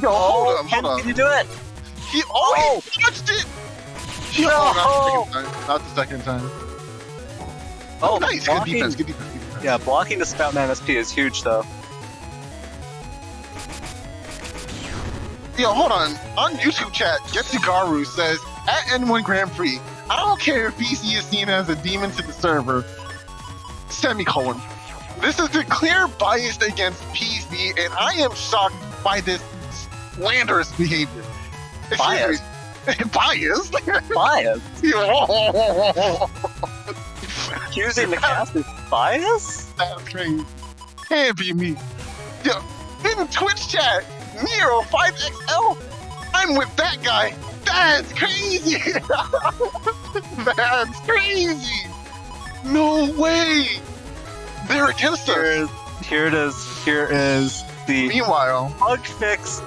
S3: Yo, hold up.
S2: Can you do it?
S3: He touched it! Not the second time. Oh, nice,
S2: blocking,
S3: good defense.
S2: Yeah, blocking the Spoutman SP is huge though.
S3: Yo, hold on. On YouTube chat, Getsugaru says, at N1 Grand Prix, I don't care if PC is seen as a demon to the server, semicolon. This is a clear bias against PC, and I am shocked by this slanderous behavior.
S2: Bias?
S3: Bias?
S2: Bias? Accusing the cast is bias?
S3: That's crazy. Can't be me. Yo, in Twitch chat, Nero 5XL, I'm with that guy. That's crazy! That's crazy! No way! They're against us!
S2: Here it is. Here is the
S3: Meanwhile,
S2: bug fix.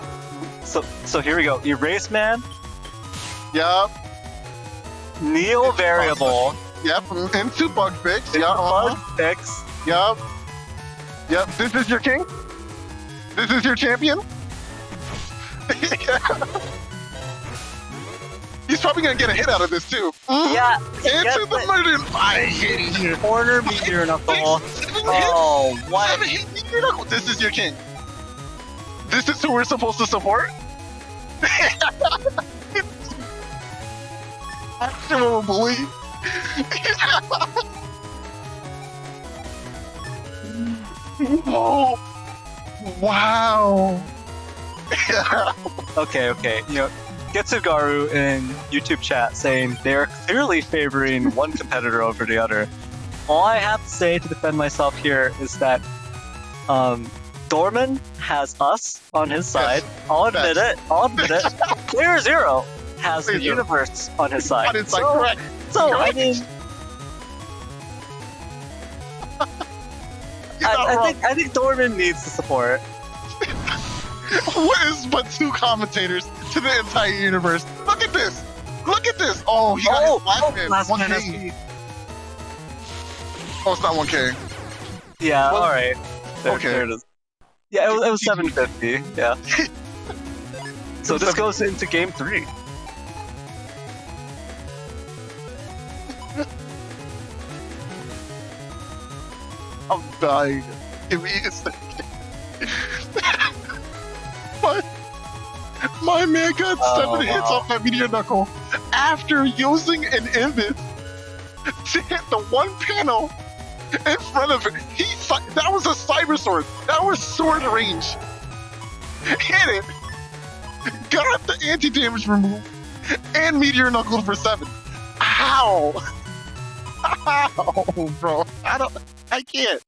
S2: So here we go. Erase Man,
S3: yep,
S2: Neo variable,
S3: yep, into bug fix,
S2: it's
S3: yep,
S2: a bug fix.
S3: yep, yep. This is your king. This is your champion. He's probably gonna get a hit out of this too.
S2: Yeah,
S3: Into the murder. I hit it here.
S2: corner meteor knuckle.
S3: 7 hits.
S2: Oh,
S3: 7
S2: what?
S3: hit meteor knuckle. This is your king. This is who we're supposed to support. Actual bully. Oh, wow.
S2: Okay. You know, Getsugaru in YouTube chat saying they're clearly favoring one competitor over the other. All I have to say to defend myself here is that Dorman has us on his side. I'll admit it. playerzero has the
S3: playerzero
S2: universe on his side.
S3: It's like correct.
S2: So I
S3: Correct.
S2: mean, I think Dorman needs the support.
S3: What is but 2 commentators to the entire universe? Look at this. Look at this. Oh, he got his last man. 1K. Oh, it's not 1K.
S2: Yeah,
S3: Well,
S2: alright.
S3: okay.
S2: There it is. Yeah, it was 750, yeah. So this goes into game 3.
S3: I'm dying. Give me a second. My man got 7 hits off that meteor knuckle after using an invis to hit the one panel in front of it. That was a cyber sword. That was sword range. Hit it. Got the anti-damage removed and meteor knuckled for 7. How? How, bro? I can't.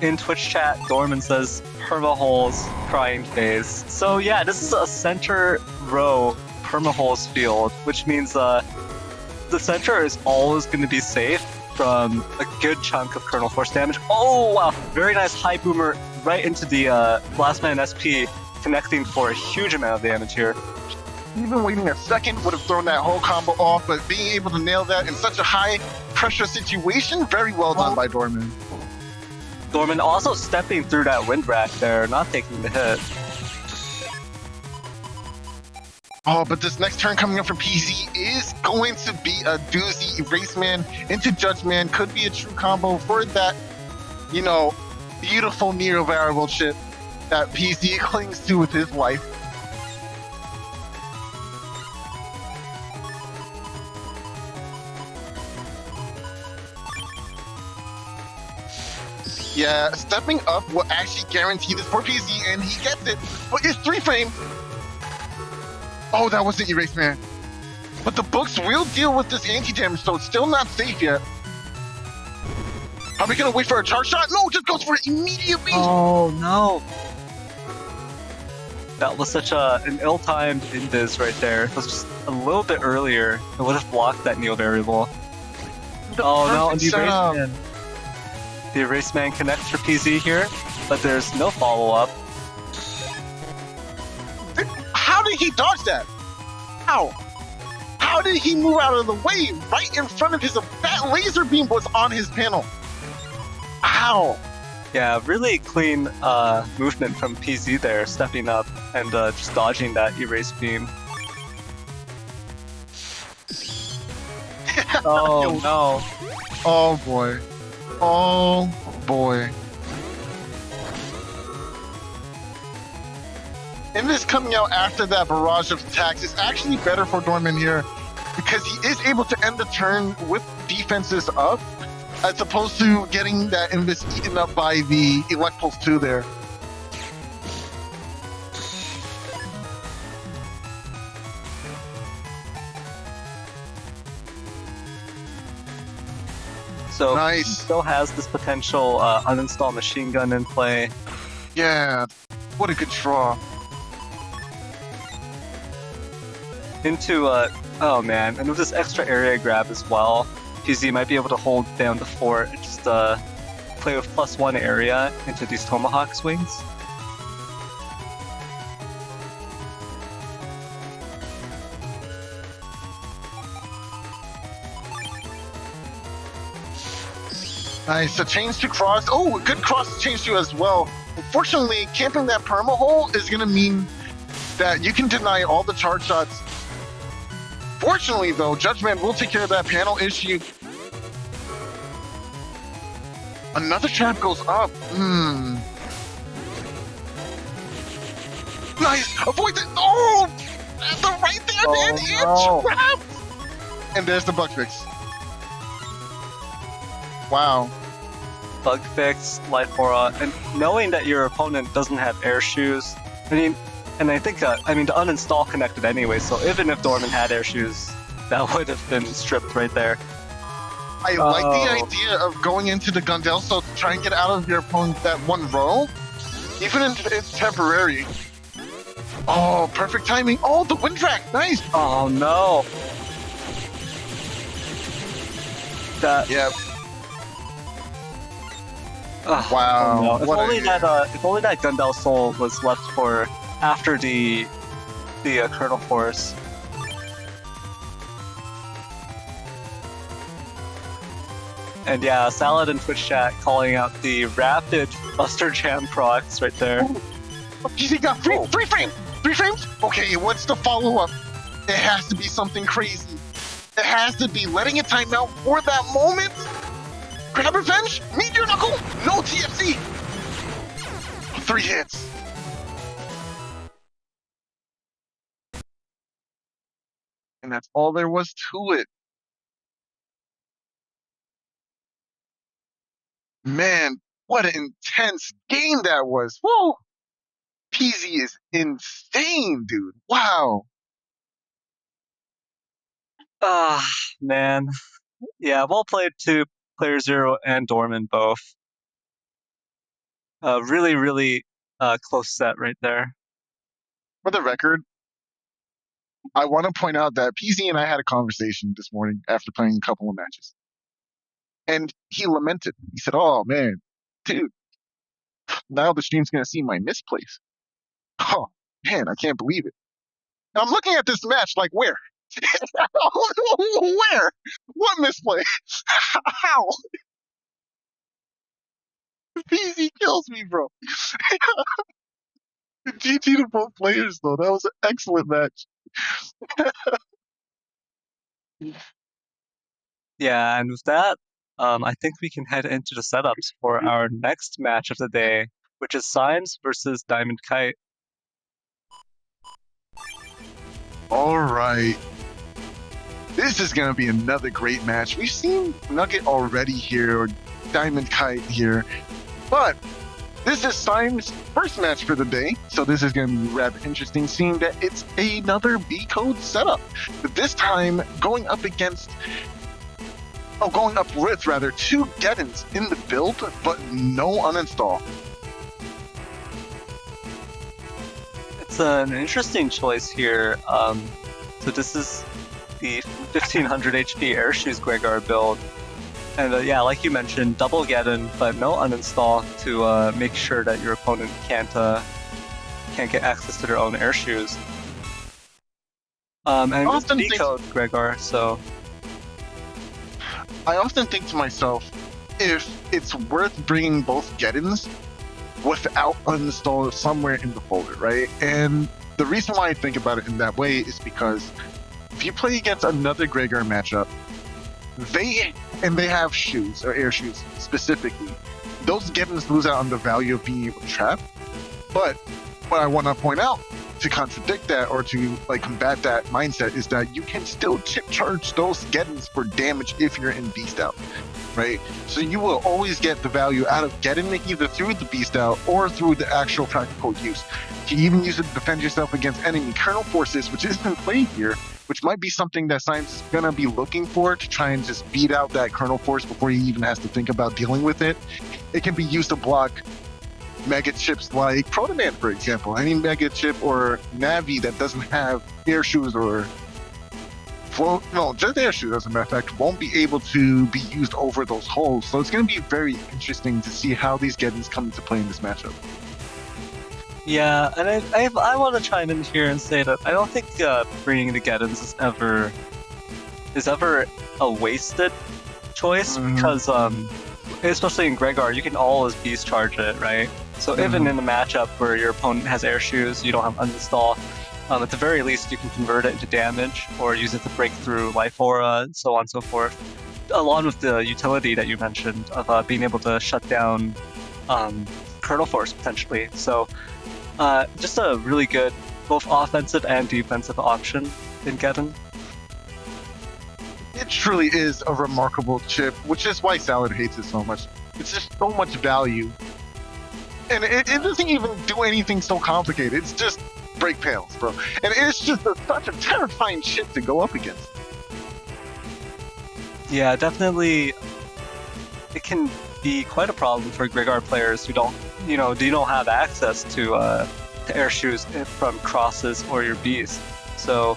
S2: In Twitch chat, Dorman says permaholes crying phase. So yeah, this is a center row permaholes field, which means the center is always going to be safe from a good chunk of kernel force damage. Oh wow, very nice high boomer right into the Blastman SP, connecting for a huge amount of damage here.
S3: Even waiting a second would have thrown that whole combo off, but being able to nail that in such a high pressure situation, very well done by Dorman.
S2: Dorman also stepping through that wind rack there, not taking the hit.
S3: Oh, but this next turn coming up from PZ is going to be a doozy. Erase Man into Judge Man could be a true combo for that, you know, beautiful Neo variable chip that PZ clings to with his life. Yeah, stepping up will actually guarantee this for PZ, and he gets it. But it's 3 frame. Oh, that wasn't Erase Man. But the books will deal with this anti-damage, so it's still not safe yet. Are we gonna wait for a charge shot? No, just goes for it immediately.
S2: Oh no. That was such an ill-timed invis right there. It was just a little bit earlier. It would have blocked that Neo variable. Oh no, and the Erase Man. The Erase Man connects for PZ here, but there's no follow-up.
S3: How did he dodge that? How? How did he move out of the way right in front of his... That laser beam was on his panel. How?
S2: Yeah, really clean movement from PZ there, stepping up and just dodging that erase beam. Oh no.
S3: Oh boy. Oh boy. And this coming out after that barrage of attacks is actually better for Dorman here because he is able to end the turn with defenses up as opposed to getting that invis eaten up by the Elect Pulse 2 there.
S2: So
S3: Nice.
S2: he still has this potential uninstall machine gun in play.
S3: Yeah, what a good draw.
S2: Into oh man, and with this extra area grab as well, PZ might be able to hold down the fort and just play with +1 area into these Tomahawk swings.
S3: Nice, a change to cross. Oh, a good cross to change to as well. Unfortunately, camping that perma hole is going to mean that you can deny all the charge shots. Fortunately, though, Judgment will take care of that panel issue. Another trap goes up. Nice, avoid that. Oh, the right there, man, and trap. And there's the bug fix. Wow.
S2: Bug fix, life aura, and knowing that your opponent doesn't have air shoes. I mean, and I think, the uninstall connected anyway, so even if Dorman had air shoes, that would have been stripped right there.
S3: I like the idea of going into the Gundel, so to try and get out of your opponent that one row, even if it's temporary. Oh, perfect timing. Oh, the wind track, nice.
S2: Oh no. That.
S3: Yep.
S2: Wow.
S3: No.
S2: If only that Gundel Soul was left for after the Kernel Force. And yeah, Salad in Twitch chat calling out the rapid Buster Jam procs right there.
S3: He got three frames. 3 frames? Okay, what's the follow-up? It has to be something crazy. It has to be letting it time out for that moment. Grab revenge, Meteor Knuckle, no TFC. 3 hits. And that's all there was to it. Man, what an intense game that was. Whoa. PZ is insane, dude. Wow.
S2: Man. Yeah, well played to playerzero and Dorman both. Really, really close set right there.
S3: For the record, I want to point out that PZ and I had a conversation this morning after playing a couple of matches. And he lamented. He said, oh, man, dude, now the stream's going to see my misplays. Oh, man, I can't believe it. And I'm looking at this match like, where? Where? What misplay? How? PZ kills me, bro. GG to both players, though. That was an excellent match.
S2: Yeah, and with that, I think we can head into the setups for our next match of the day, which is Symes versus Diamond Kite.
S3: All right. This is going to be another great match. We've seen Nugget already here, or Diamond Kite here, but this is Symes' first match for the day, so this is going to be rather interesting, seeing that it's another B-code setup, but this time going up with 2 Geddons in the build, but no uninstall.
S2: It's an interesting choice here. So this is the 1500 HP Air Shoes Gregor build. And yeah, like you mentioned, double Geddon, but no uninstall to make sure that your opponent can't get access to their own Air Shoes. And it's B-code Gregor, so...
S3: I often think to myself, if it's worth bringing both Geddons without uninstall somewhere in the folder, right? And the reason why I think about it in that way is because if you play against another Gregor matchup, they have shoes, or air shoes specifically, those Geddons lose out on the value of being able to trap. But what I want to point out to contradict that, or to combat that mindset, is that you can still chip charge those Geddons for damage if you're in Beast Out, right? So you will always get the value out of Geddon either through the Beast Out or through the actual practical use. You can even use it to defend yourself against enemy kernel forces, which isn't played here, which might be something that Symes is going to be looking for to try and just beat out that kernel force before he even has to think about dealing with it. It can be used to block mega chips like Protoman, for example. Any mega chip or Navi that doesn't have air shoes or Well, no, just air shoot, as a matter of fact, won't be able to be used over those holes. So it's going to be very interesting to see how these Gettons come into play in this matchup.
S2: Yeah, and I want to chime in here and say that I don't think bringing the Gettons is ever a wasted choice, because especially in Gregor, you can always beast charge it, right? So even in a matchup where your opponent has air shoes, you don't have uninstall, at the very least you can convert it into damage or use it to break through life aura and so on and so forth, along with the utility that you mentioned of being able to shut down Kernel Force potentially. So just a really good both offensive and defensive option in Getton.
S3: It truly is a remarkable chip, which is why Salad hates it so much. It's just so much value. And it doesn't even do anything so complicated. It's just break panels, bro. And it's just such a terrifying chip to go up against.
S2: Yeah, definitely. It can be quite a problem for Gregor players who don't have access to air shoes from crosses or your beast. So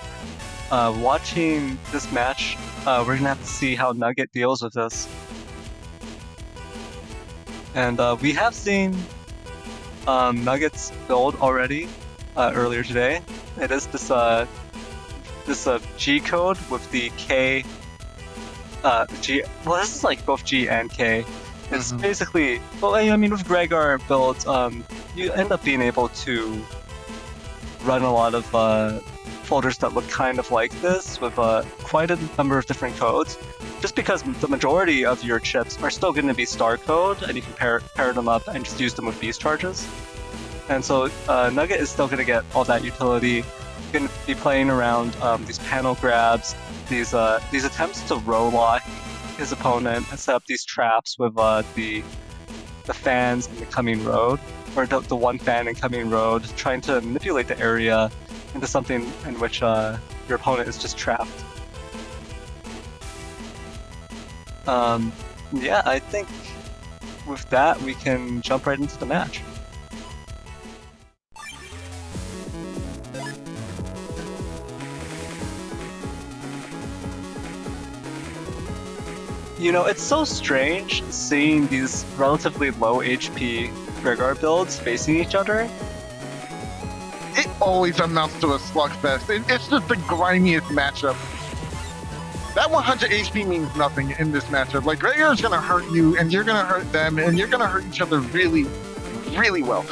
S2: watching this match, we're gonna have to see how Nugget deals with this. And we have seen Nugget's build already earlier today. It is this G code with the K. G. Well, this is like both G and K. It's basically, well, I mean, with Gregor builds, you end up being able to run a lot of folders that look kind of like this with quite a number of different codes, just because the majority of your chips are still going to be star code, and you can pair them up and just use them with beast charges. And so Nugget is still going to get all that utility. Going to be playing around these panel grabs, these attempts to row lock his opponent and set up these traps with the fans in the coming road, or the one fan in coming road, trying to manipulate the area into something in which your opponent is just trapped. Yeah, I think with that we can jump right into the match. You know, it's so strange seeing these relatively low HP Gregor builds facing each other.
S3: It always amounts to a slugfest. It's just the grimiest matchup. That 100 HP means nothing in this matchup. Like, Gregor's gonna hurt you, and you're gonna hurt them, and you're gonna hurt each other really, really well.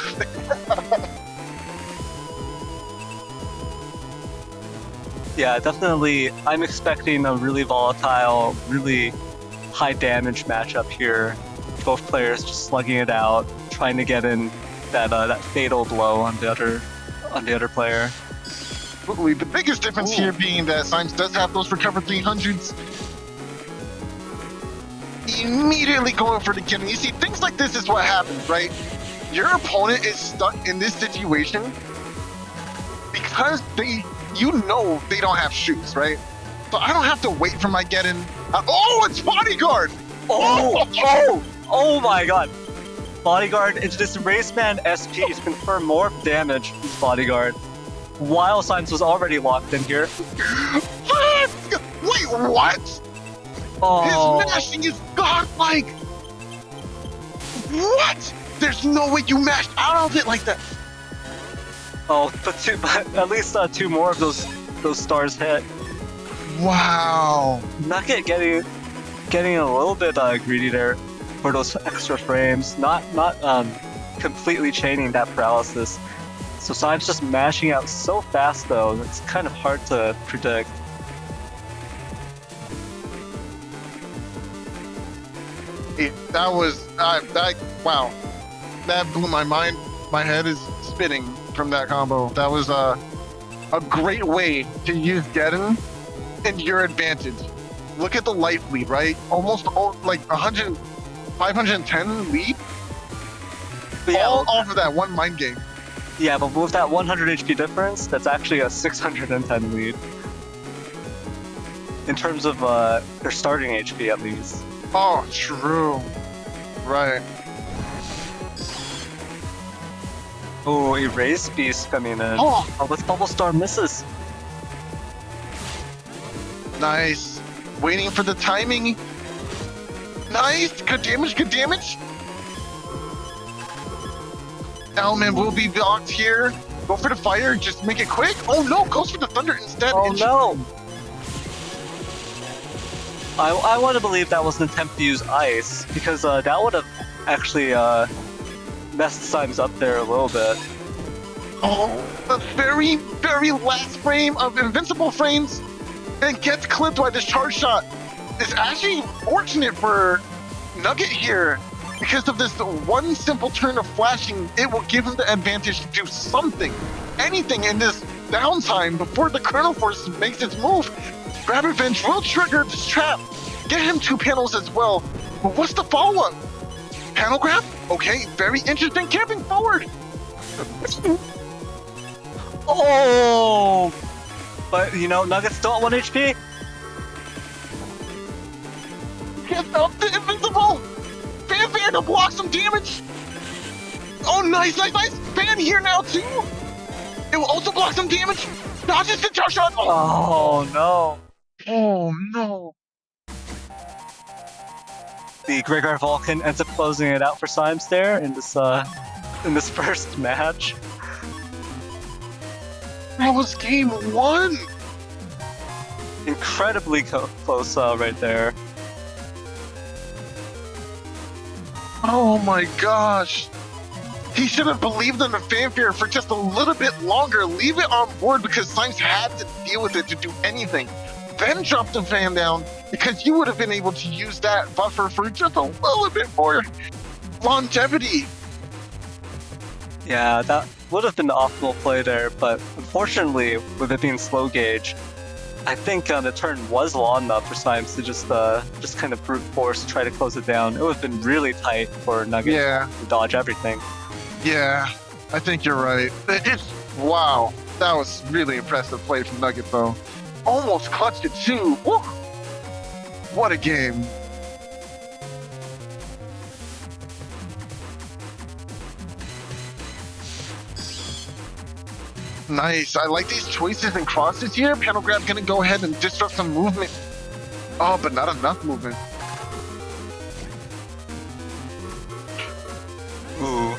S2: Yeah, definitely. I'm expecting a really volatile, really high damage matchup here. Both players just slugging it out, trying to get in that fatal blow on the other player.
S3: Absolutely. The biggest difference here being that Symes does have those recovered 300s. Immediately going for the kill. And you see, things like this is what happens, right? Your opponent is stuck in this situation because they don't have shoes, right? So I don't have to wait for my get-in. Oh, it's Bodyguard!
S2: Oh my god! Bodyguard into this Raceman SP to confirm more damage with Bodyguard, while Symes was already locked in here.
S3: Wait, what?
S2: Oh.
S3: His mashing is godlike! What? There's no way you mashed out of it like that!
S2: Oh, but at least two more of those stars hit.
S3: Wow.
S2: Nugget getting a little bit greedy there for those extra frames, not completely chaining that paralysis. So Symes just mashing out so fast though, it's kind of hard to predict.
S3: That was wow. That blew my mind. My head is spinning from that combo. That was a great way to use Geddon in your advantage. Look at the life lead, right? Almost like 510 lead.
S2: Yeah,
S3: all off of that one mind game.
S2: Yeah, but with that 100 HP difference, that's actually a 610 lead. In terms of their starting HP at least.
S3: Oh, true. Right.
S2: Oh, Erase Beast coming in.
S3: Oh,
S2: with Bubble Star misses.
S3: Nice. Waiting for the timing. Nice. Good damage, good damage. Element will be blocked here. Go for the fire, just make it quick. Oh no, goes for the thunder instead.
S2: Oh no! I want to believe that was an attempt to use ice, because that would have actually messed Symes up there a little bit.
S3: Oh, the very, very last frame of invincible frames and gets clipped by this charge shot. It's actually fortunate for Nugget here. Because of this one simple turn of flashing, it will give him the advantage to do something, anything in this downtime before the Kernel Force makes its move. Grab Revenge will trigger this trap. Get him 2 panels as well. But what's the follow-up? Panel grab? Okay, very interesting. Camping forward.
S2: Oh! But, you know, Nugget's still at 1 HP.
S3: Gets out the invincible. Fanfare to block some damage. Oh, nice. Fan here now, too. It will also block some damage. Dodges the charge shot.
S2: Oh, no.
S3: Oh, no.
S2: The Gregor Vulcan ends up closing it out for Symes there in this first match.
S3: That was game 1.
S2: Incredibly close right there.
S3: Oh my gosh. He should have believed in the fanfare for just a little bit longer. Leave it on board because Symes had to deal with it to do anything. Then drop the fan down because you would have been able to use that buffer for just a little bit more longevity.
S2: Yeah, that would have been the optimal play there, but unfortunately, with it being slow gauge, I think the turn was long enough for Symes to just kind of brute force try to close it down. It would have been really tight for Nugget to dodge everything.
S3: Yeah, I think you're right. Wow, that was really impressive play from Nugget though. Almost clutched it too. Woo! What a game. Nice. I like these choices and crosses here. Panel grab gonna go ahead and disrupt some movement. Oh, but not enough movement.
S2: Ooh.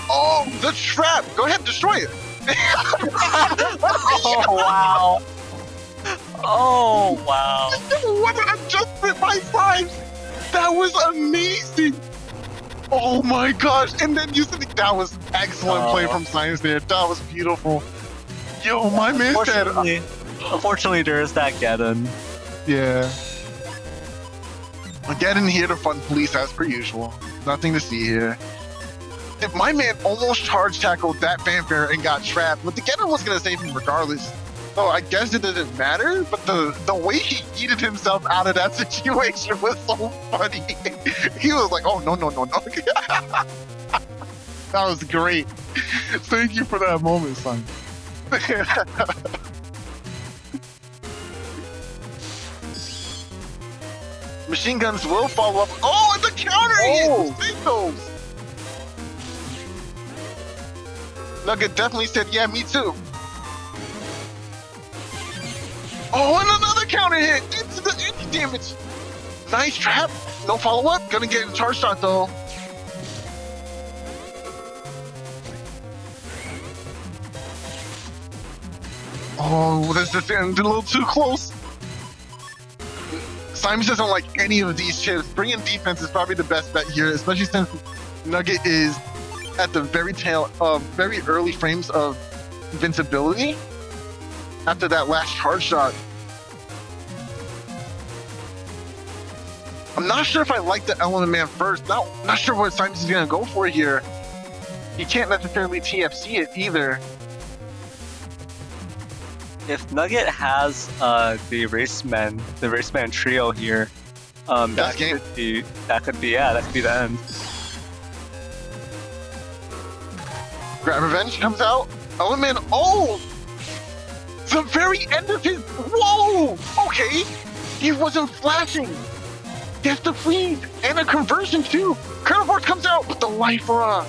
S3: Oh, the trap! Go ahead, destroy it.
S2: Oh wow. Oh wow.
S3: What an adjustment by Symes! That was amazing. Oh my gosh! And then you said that was excellent play from Symes there. That was beautiful. Yo, my man said.
S2: Unfortunately, there is that Geddon.
S3: Yeah. Geddon here to fund police as per usual. Nothing to see here. If my man almost charge tackled that fanfare and got trapped, but the Geddon was gonna save him regardless. So I guess it didn't matter, but the way he yeeted himself out of that situation was so funny. He was like, oh, no. That was great. Thank you for that moment, son. Machine guns will follow up. Oh, and the counter hit! Take those! Nugget definitely said, yeah, me too. Oh, and another counter hit into the anti-damage. Nice trap. No follow-up. Gonna get a charge shot, though. Oh, this is getting a little too close. Symes doesn't like any of these chips. Bringing defense is probably the best bet here, especially since Nugget is at the very tail of very early frames of invincibility after that last charge shot. I'm not sure if I like the Element Man first. Not sure what Symes is gonna go for here. He can't necessarily TFC it either.
S2: If Nugget has the Raceman trio here, that could be the end.
S3: Grab Revenge comes out. Element, oh! The very end of his, whoa! Okay, he wasn't flashing. Gets the freeze and a conversion too. Kernel Force comes out with the life run.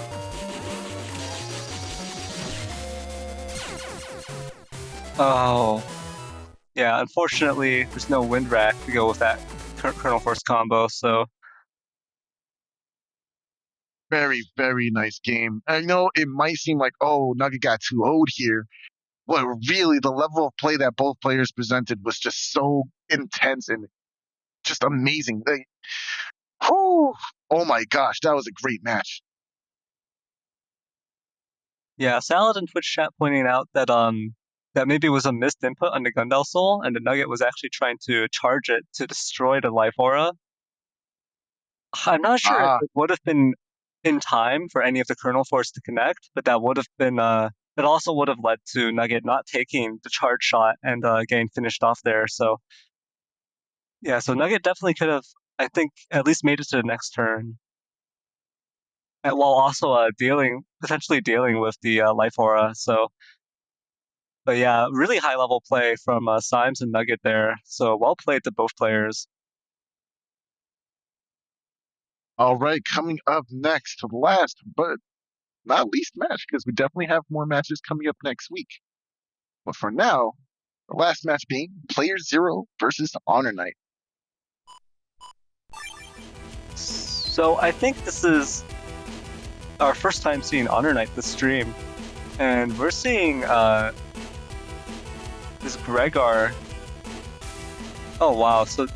S2: Oh. Yeah, unfortunately, there's no Wind Rack to go with that Colonel Force combo, so...
S3: Very, very nice game. I know it might seem like, oh, Nugget got too old here, but really the level of play that both players presented was just so intense and just amazing. Whew, oh my gosh, that was a great match.
S2: Yeah, Salad in Twitch chat pointing out that that maybe it was a missed input on the Gundel Soul, and the Nugget was actually trying to charge it to destroy the Life Aura. I'm not sure if it would have been in time for any of the Kernel Force to connect, but that would have been it also would have led to Nugget not taking the charge shot and getting finished off there. So yeah, so Nugget definitely could have, I think, at least made it to the next turn, and while also potentially dealing with the Life Aura. So, but yeah, really high level play from Symes and Nugget there. So well played to both players.
S3: All right, coming up next, last but not least match, because we definitely have more matches coming up next week. But for now, the last match being playerzero versus HonorNite.
S2: So I think this is our first time seeing HonorNite this stream, and we're seeing this Gregar. Oh wow! So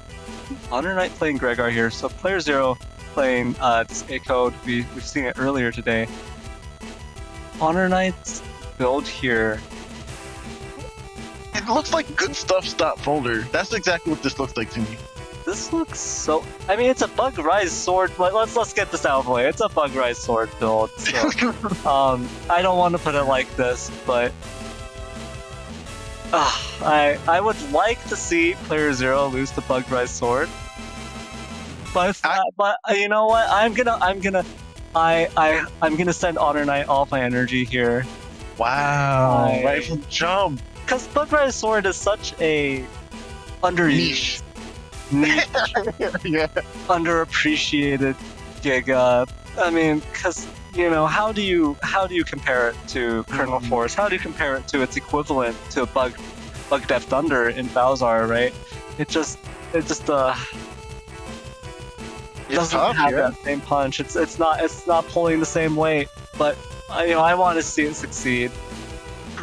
S2: HonorNite playing Gregar here. So playerzero playing this A code. We've seen it earlier today. HonorNite's build here.
S3: It looks like good stuff folder. That's exactly what this looks like to me.
S2: This looks so... I mean, it's a Bug Rise sword, but let's get this out of the way. It's a Bug Rise sword build, so... I don't want to put it like this, but... I would like to see playerzero lose the Bug Rise sword. But you know what? I'm gonna send HonorNite all my energy here.
S3: Wow, right from jump.
S2: Because Bug Rise sword is such a... niche.
S3: Yeah.
S2: Underappreciated Giga. I mean, because you know, how do you compare it to Kernel Force? How do you compare it to its equivalent to Bug Death Thunder in Bowsar, right? It just doesn't have that same punch. It's not pulling the same weight. But you know, I want to see it succeed.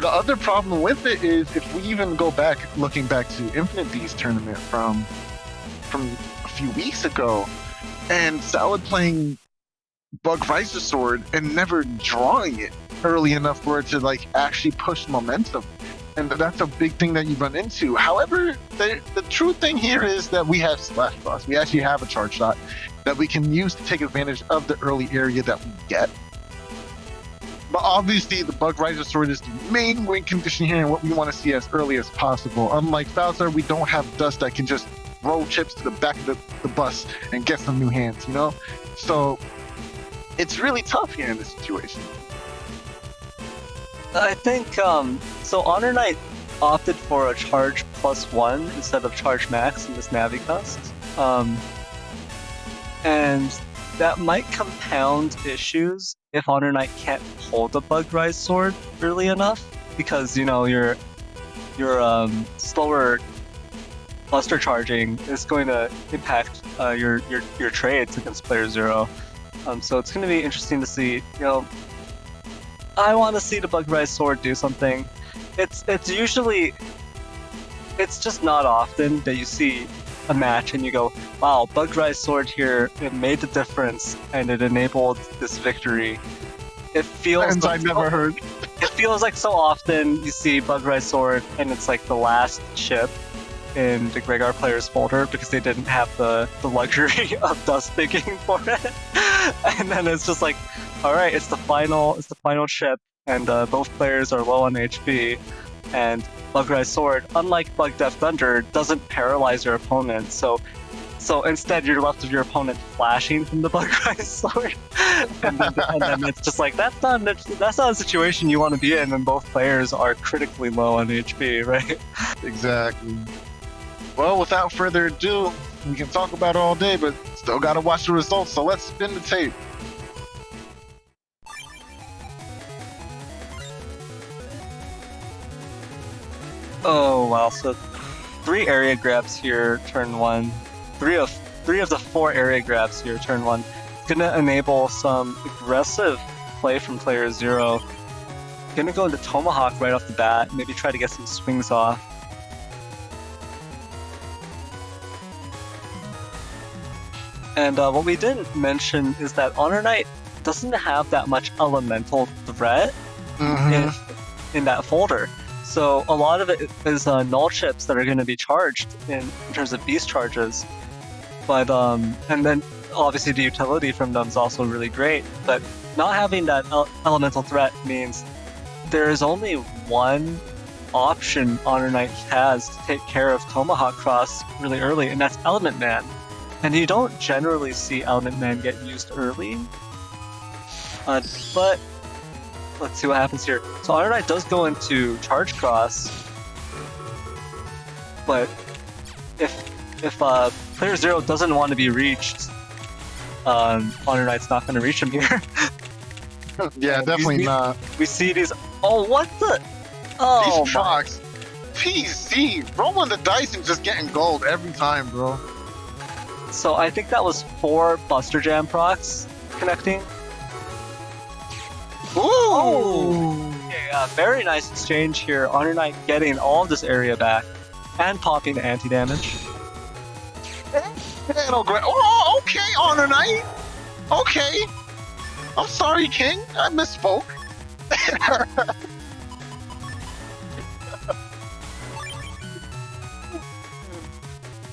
S3: The other problem with it is if we even go back, looking back to Infinite D's tournament from a few weeks ago, and Salad playing Bug Riser Sword and never drawing it early enough for it to like actually push momentum, and that's a big thing that you run into. However, the true thing here is that we have Slash Cross. We actually have a charge shot that we can use to take advantage of the early area that we get. But obviously, the Bug Riser Sword is the main win condition here and what we want to see as early as possible. Unlike Bowser, we don't have Dust that can just roll chips to the back of the bus and get some new hands, you know? So it's really tough here in this situation.
S2: I think, so HonorNite opted for a charge +1 instead of charge max in this Navicust. And that might compound issues if HonorNite can't hold the Bug Rise sword early enough, because, you know, your slower Buster charging is going to impact your trades against playerzero. So it's going to be interesting to see. You know, I want to see the Bug Rise sword do something. It's just not often that you see a match and you go, wow, Bug Rise sword here, it made the difference and it enabled this victory. It feels like
S3: I've never heard.
S2: It feels like so often you see Bug Rise sword and it's like the last chip in the Gregar player's folder because they didn't have the luxury of dust picking for it. And then it's just like, alright, it's the final chip, and both players are low on HP, and Bug Rise Sword, unlike Bug Death Thunder, doesn't paralyze your opponent, so instead you're left with your opponent flashing from the Bug Rise Sword. and then it's just like, that's not a situation you want to be in when both players are critically low on HP, right?
S3: Exactly. Well, without further ado, we can talk about it all day, but still gotta watch the results, so let's spin the tape.
S2: Oh, wow, so 3 area grabs here, turn 1. 3 of the 4 area grabs here, turn 1. It's gonna enable some aggressive play from player 0. Gonna go into Tomahawk right off the bat, maybe try to get some swings off. And what we didn't mention is that HonorNite doesn't have that much elemental threat in that folder. So a lot of it is null chips that are going to be charged in terms of beast charges. But and then obviously the utility from them is also really great. But not having that elemental threat means there is only one option HonorNite has to take care of Tomahawk Cross really early, and that's Element Man. And you don't generally see Element Man get used early. But let's see what happens here. So HonorNite does go into Charge Cross, but if player 0 doesn't want to be reached, HonorNite's not going to reach him here.
S3: Yeah, definitely not.
S2: We see these. Oh, what the? Oh,
S3: these shocks. PC rolling the dice and just getting gold every time, bro.
S2: So I think that was 4 Buster Jam procs connecting.
S3: Ooh!
S2: Yeah, very nice exchange here. HonorNite getting all of this area back and popping anti-damage.
S3: Oh, okay, HonorNite. Okay. I'm sorry, King. I misspoke.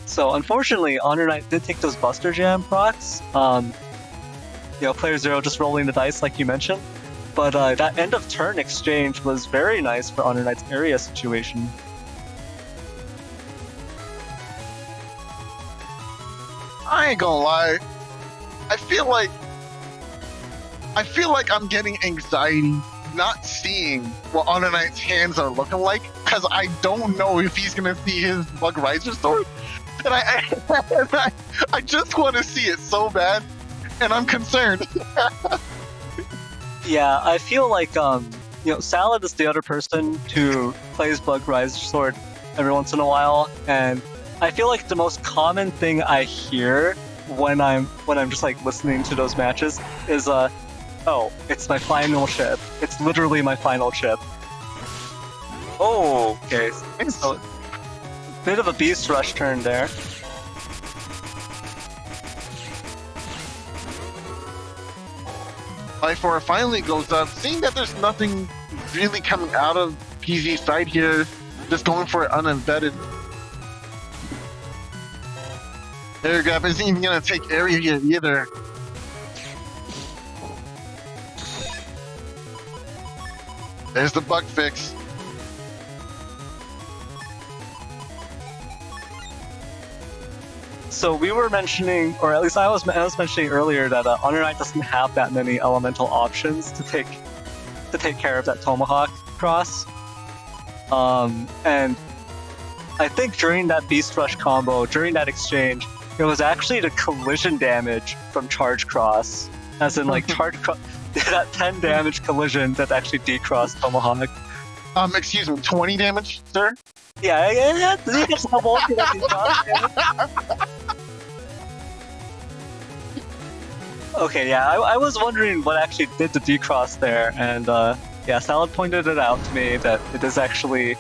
S2: So unfortunately, HonorNite did take those Buster Jam procs. Player 0 just rolling the dice like you mentioned. But that end of turn exchange was very nice for HonorNite's area situation.
S3: I ain't gonna lie. I feel like I'm getting anxiety not seeing what HonorNite's hands are looking like, because I don't know if he's gonna see his Bug Riser sword. And I just want to see it so bad, and I'm concerned.
S2: Yeah, I feel like Salad is the other person who plays Bug Riser Sword every once in a while, and I feel like the most common thing I hear when I'm just like listening to those matches is oh, it's my final chip. It's literally my final chip. Oh, okay. So bit of a beast rush turn there.
S3: Life Aura finally goes up, seeing that there's nothing really coming out of PZ's side here, just going for it unembedded. Air grab isn't even gonna take area here either. There's the bug fix.
S2: So we were mentioning, or at least I was mentioning earlier, that HonorNite doesn't have that many elemental options to take care of that Tomahawk Cross. And I think during that Beast Rush combo, during that exchange, it was actually the collision damage from Charge Cross, as in like Charge Cross, that 10 damage collision that actually decrossed Tomahawk.
S3: Excuse me, 20 damage, sir?
S2: Yeah. Okay, yeah, I was wondering what actually did the decross there, and yeah, Salad pointed it out to me that it was actually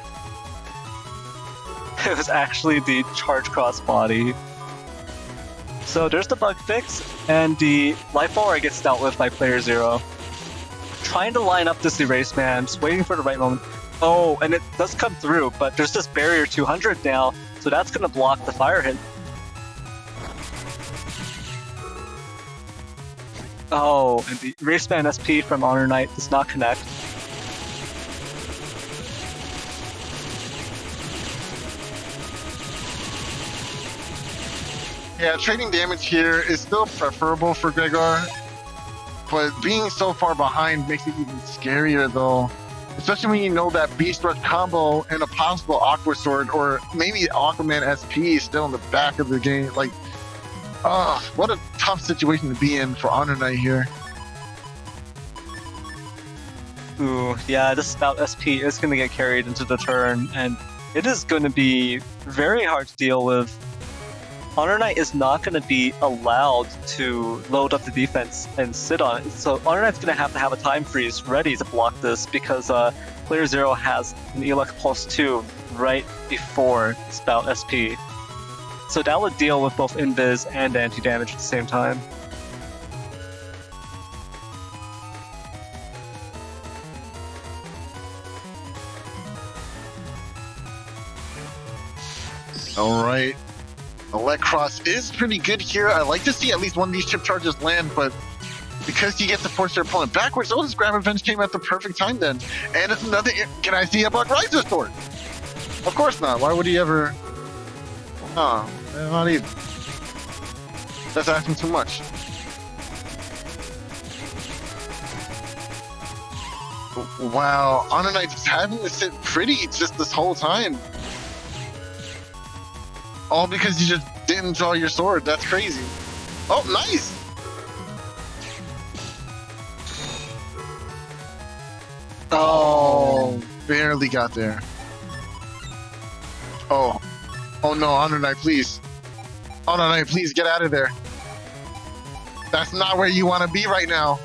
S2: the Charge Cross body. So there's the bug fix, and the Life Aura gets dealt with by player 0. Trying to line up this Erase Man, just waiting for the right moment. Oh, and it does come through, but there's this barrier 200 now, so that's going to block the fire hit. Oh, and the Erase Man SP from HonorNite does not connect.
S3: Yeah, trading damage here is still preferable for Gregor, but being so far behind makes it even scarier though. Especially when you know that Beast Rush combo and a possible Aqua Sword, or maybe Aquaman SP is still in the back of the game. Like, what a tough situation to be in for HonorNite here.
S2: Ooh, yeah, this Spout SP is going to get carried into the turn, and it is going to be very hard to deal with. HonorNite is not going to be allowed to load up the defense and sit on it. So HonorNite's going to have a time freeze ready to block this because playerzero has an Elec +2 right before Spout SP. So that would deal with both invis and anti-damage at the same time.
S3: Alright. SoulXCross is pretty good here. I like to see at least one of these chip charges land, but because you get to force their opponent backwards, oh, this grab revenge came at the perfect time then. And it's another. Can I see a Bug Riser sword? Of course not. Why would he ever? Oh, not even. That's asking too much. Wow, HonorNite just having to sit pretty just this whole time. All because you just didn't draw your sword. That's crazy. Oh, nice! Oh, barely got there. Oh. Oh no, HonorNite, please. HonorNite, please get out of there. That's not where you want to be right now.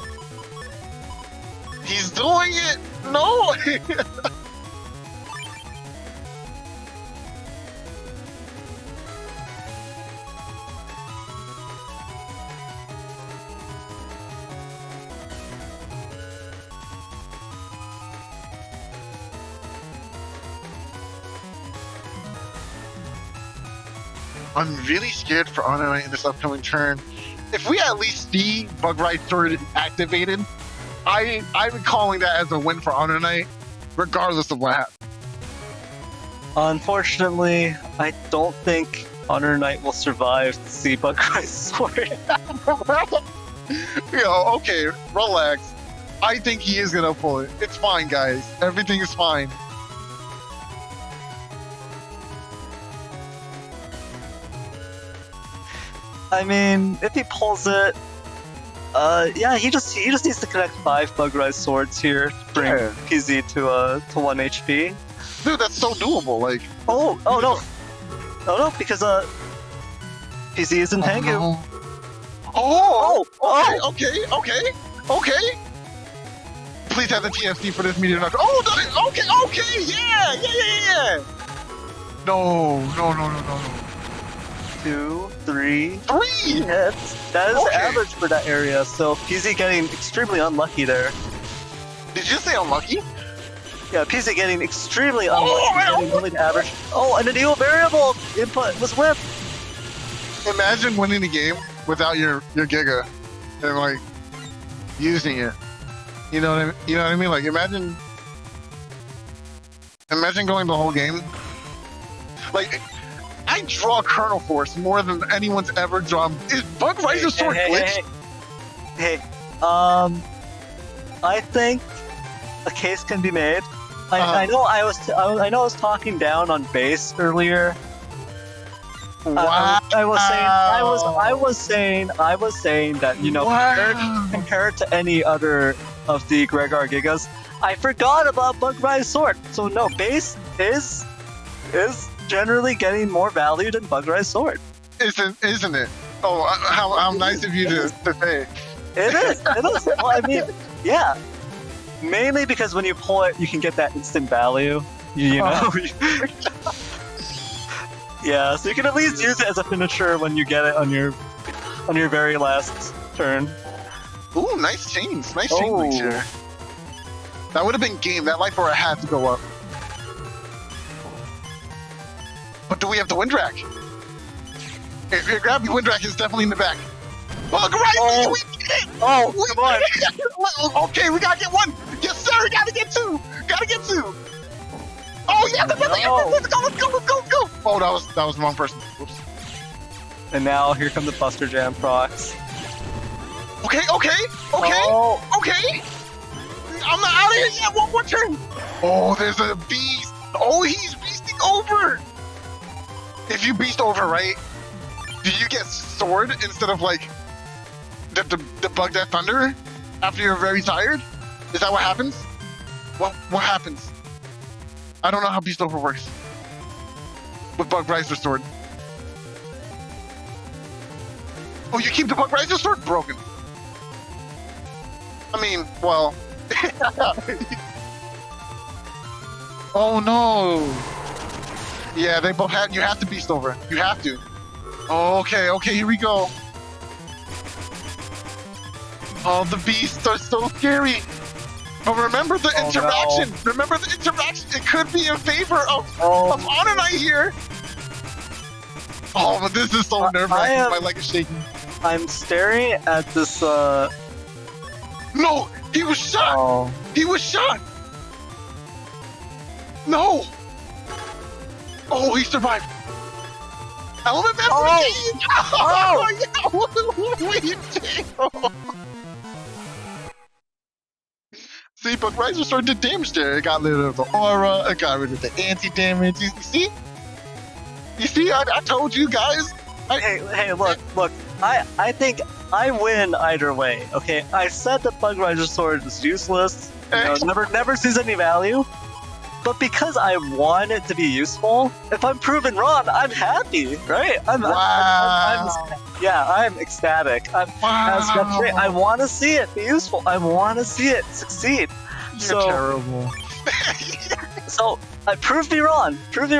S3: He's doing it! No! I'm really scared for HonorNite in this upcoming turn. If we at least see Bug Rider Sword activated, I'm calling that as a win for HonorNite, regardless of what happens.
S2: Unfortunately, I don't think HonorNite will survive to see Bug Rider Sword.
S3: Yo, okay, relax. I think he is gonna pull it. It's fine, guys. Everything is fine.
S2: I mean, if he pulls it, yeah, he just needs to connect 5 Bug Rider Swords here to bring PZ to 1 HP.
S3: Dude, that's so doable. Like,
S2: oh no, because PZ is in Tengu.
S3: No. Okay. Please have the TFC for this meteor knock. Oh, okay, yeah. No.
S2: 2, 3
S3: 3
S2: hits. That is average for that area, so PZ getting extremely unlucky there.
S3: Did you say unlucky?
S2: Yeah, PZ getting extremely unlucky, getting only the average. Oh, and the new variable input was whipped!
S3: Imagine winning the game without your Giga and like using it. You know what I mean? Like imagine going the whole game. Like I draw Kernel Force more than anyone's ever drawn. Is Bug Rider Sword glitched?
S2: Hey, I think a case can be made. I know I was talking down on base earlier.
S3: Wow.
S2: I was saying that, you know, compared to any other of the Gregar Gigas, I forgot about Bug Rider Sword. So no, base is generally getting more value than Bug Rider Sword.
S3: Isn't it? Oh, how nice of you to say.
S2: It is. Well, I mean, yeah. Mainly because when you pull it, you can get that instant value. You know. Yeah, so you can at least use it as a finisher when you get it on your very last turn.
S3: Ooh, nice chains. Nice chain links here. That would have been game. That life aura had to go up. But do we have the Windrak? Here, grab the Windrak is definitely in the back. Bug Rider, we did it!
S2: Oh, come on.
S3: Okay, we gotta get one. Yes, sir, we gotta get two. Oh, yeah, let's go. Oh, that was the wrong person. Oops.
S2: And now here come the Buster Jam procs.
S3: Okay. I'm not out of here yet. One more turn. Oh, there's a beast. Oh, he's beasting over. If you beast over, right, do you get sword instead of like the bug that thunder after you're very tired? Is that what happens? What happens? I don't know how beast over works. with Bug Riser Sword. Oh, you keep the Bug Riser Sword? Broken. I mean, well... Oh no! Yeah, they both have. You have to beast over. You have to. Oh, okay, here we go. Oh, the beasts are so scary. But remember the interaction. No. Remember the interaction. It could be in favor of HonorNite here. Oh, but this is so nerve-wracking. My leg is shaking.
S2: I'm staring at this.
S3: No, he was shot.
S2: Oh.
S3: He was shot. No! Oh, he survived! Element Master King! Oh! Yeah! What are you doing? See, but Riser Sword did damage there. It got rid of the aura, it got rid of the anti-damage. You see? You see? I told you guys!
S2: Hey, look. I think I win either way, okay? I said that Bug Riser Sword is useless, never sees any value. But because I want it to be useful, if I'm proven wrong, I'm happy, right? I'm ecstatic. I want to see it be useful. I want to see it succeed.
S3: You're terrible.
S2: So I prove me wrong. Prove me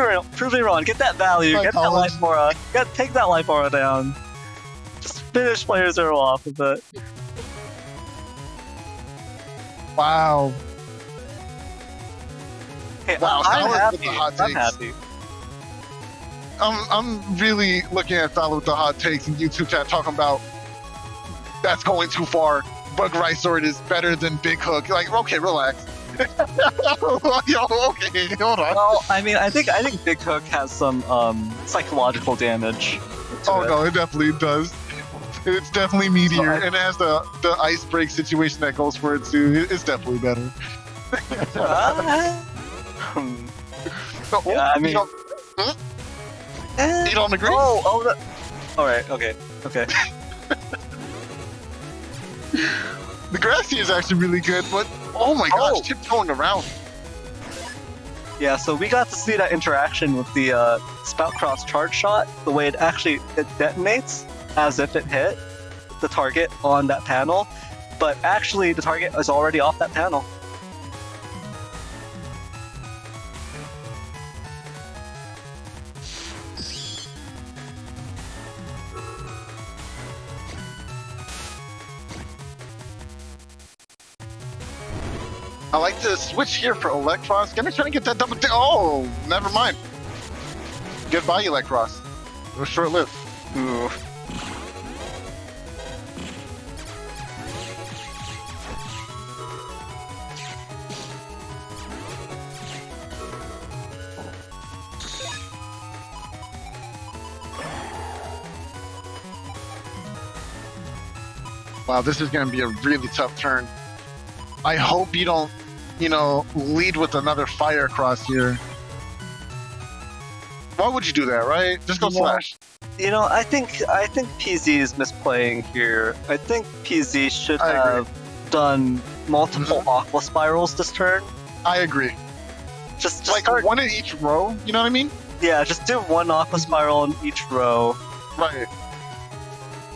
S2: wrong. Get that value. Get that life aura. Take that life aura down. Just finish playerzero off with it.
S3: Wow.
S2: Wow, I'm happy.
S3: I'm really looking at Solid with the hot takes in YouTube chat talking about that's going too far. Bug Riser Sword is better than Big Hook. Like, okay, relax. Yo, okay, hold on.
S2: Well, I mean, I think Big Hook has some psychological damage.
S3: No, it definitely does. It's definitely meatier, and it has the ice break situation that goes for it too. It's definitely better.
S2: Yeah, I mean,
S3: you don't agree?
S2: All right, okay.
S3: The grassy is actually really good, but oh my gosh, tiptoeing around.
S2: Yeah, so we got to see that interaction with the SoulXCross charge shot, the way it detonates as if it hit the target on that panel, but actually the target is already off that panel.
S3: I like to switch here for Electros. Gonna try to get that double. Oh, never mind. Goodbye, Electros. It was short-lived.
S2: Ooh.
S3: Wow, this is gonna be a really tough turn. I hope you don't, lead with another fire across here. Why would you do that, right? Just go slash.
S2: I think PZ is misplaying here. I think PZ should have done multiple Aqua Spirals this turn.
S3: I agree.
S2: Just
S3: like
S2: start...
S3: one in each row, you know what I mean?
S2: Yeah, just do one Aqua Spiral in each row.
S3: Right.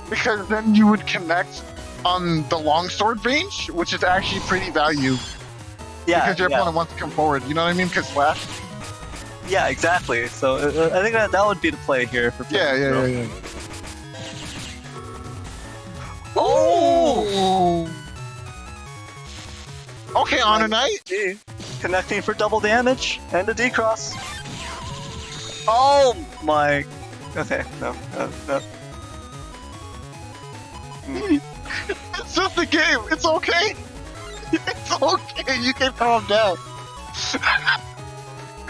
S3: Because then you would connect on the longsword range, which is actually pretty value.
S2: Yeah,
S3: because your opponent wants to come forward, you know what I mean? Because slash.
S2: Yeah, exactly. So I think that would be the play here for.
S3: Yeah.
S2: Oh!
S3: Okay, HonorNite.
S2: Connecting for double damage and a D-cross. Oh my. Okay, no.
S3: It's just a game. It's okay. It's okay. You can calm down.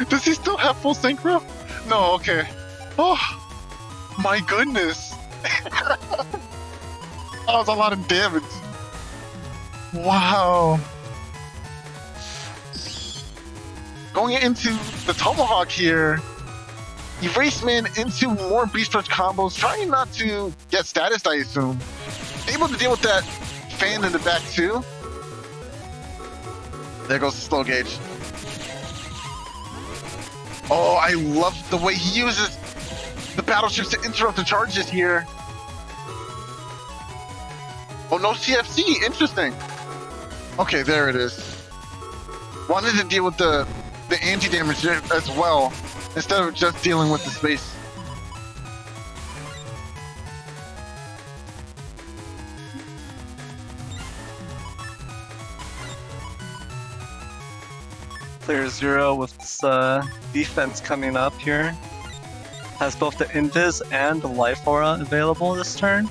S3: Does he still have full synchro? No. Okay. Oh my goodness. That was a lot of damage. Wow. Going into the Tomahawk here. Eraseman into more Beast Rush combos, trying not to get status, I assume. Able to deal with that fan in the back too. There goes the slow gauge. Oh, I love the way he uses the battleships to interrupt the charges here. Oh, no CFC. Interesting. Okay, there it is. Wanted to deal with the anti-damage as well, instead of just dealing with the space.
S2: Player 0 with this defense coming up here. Has both the Invis and the Life Aura available this turn.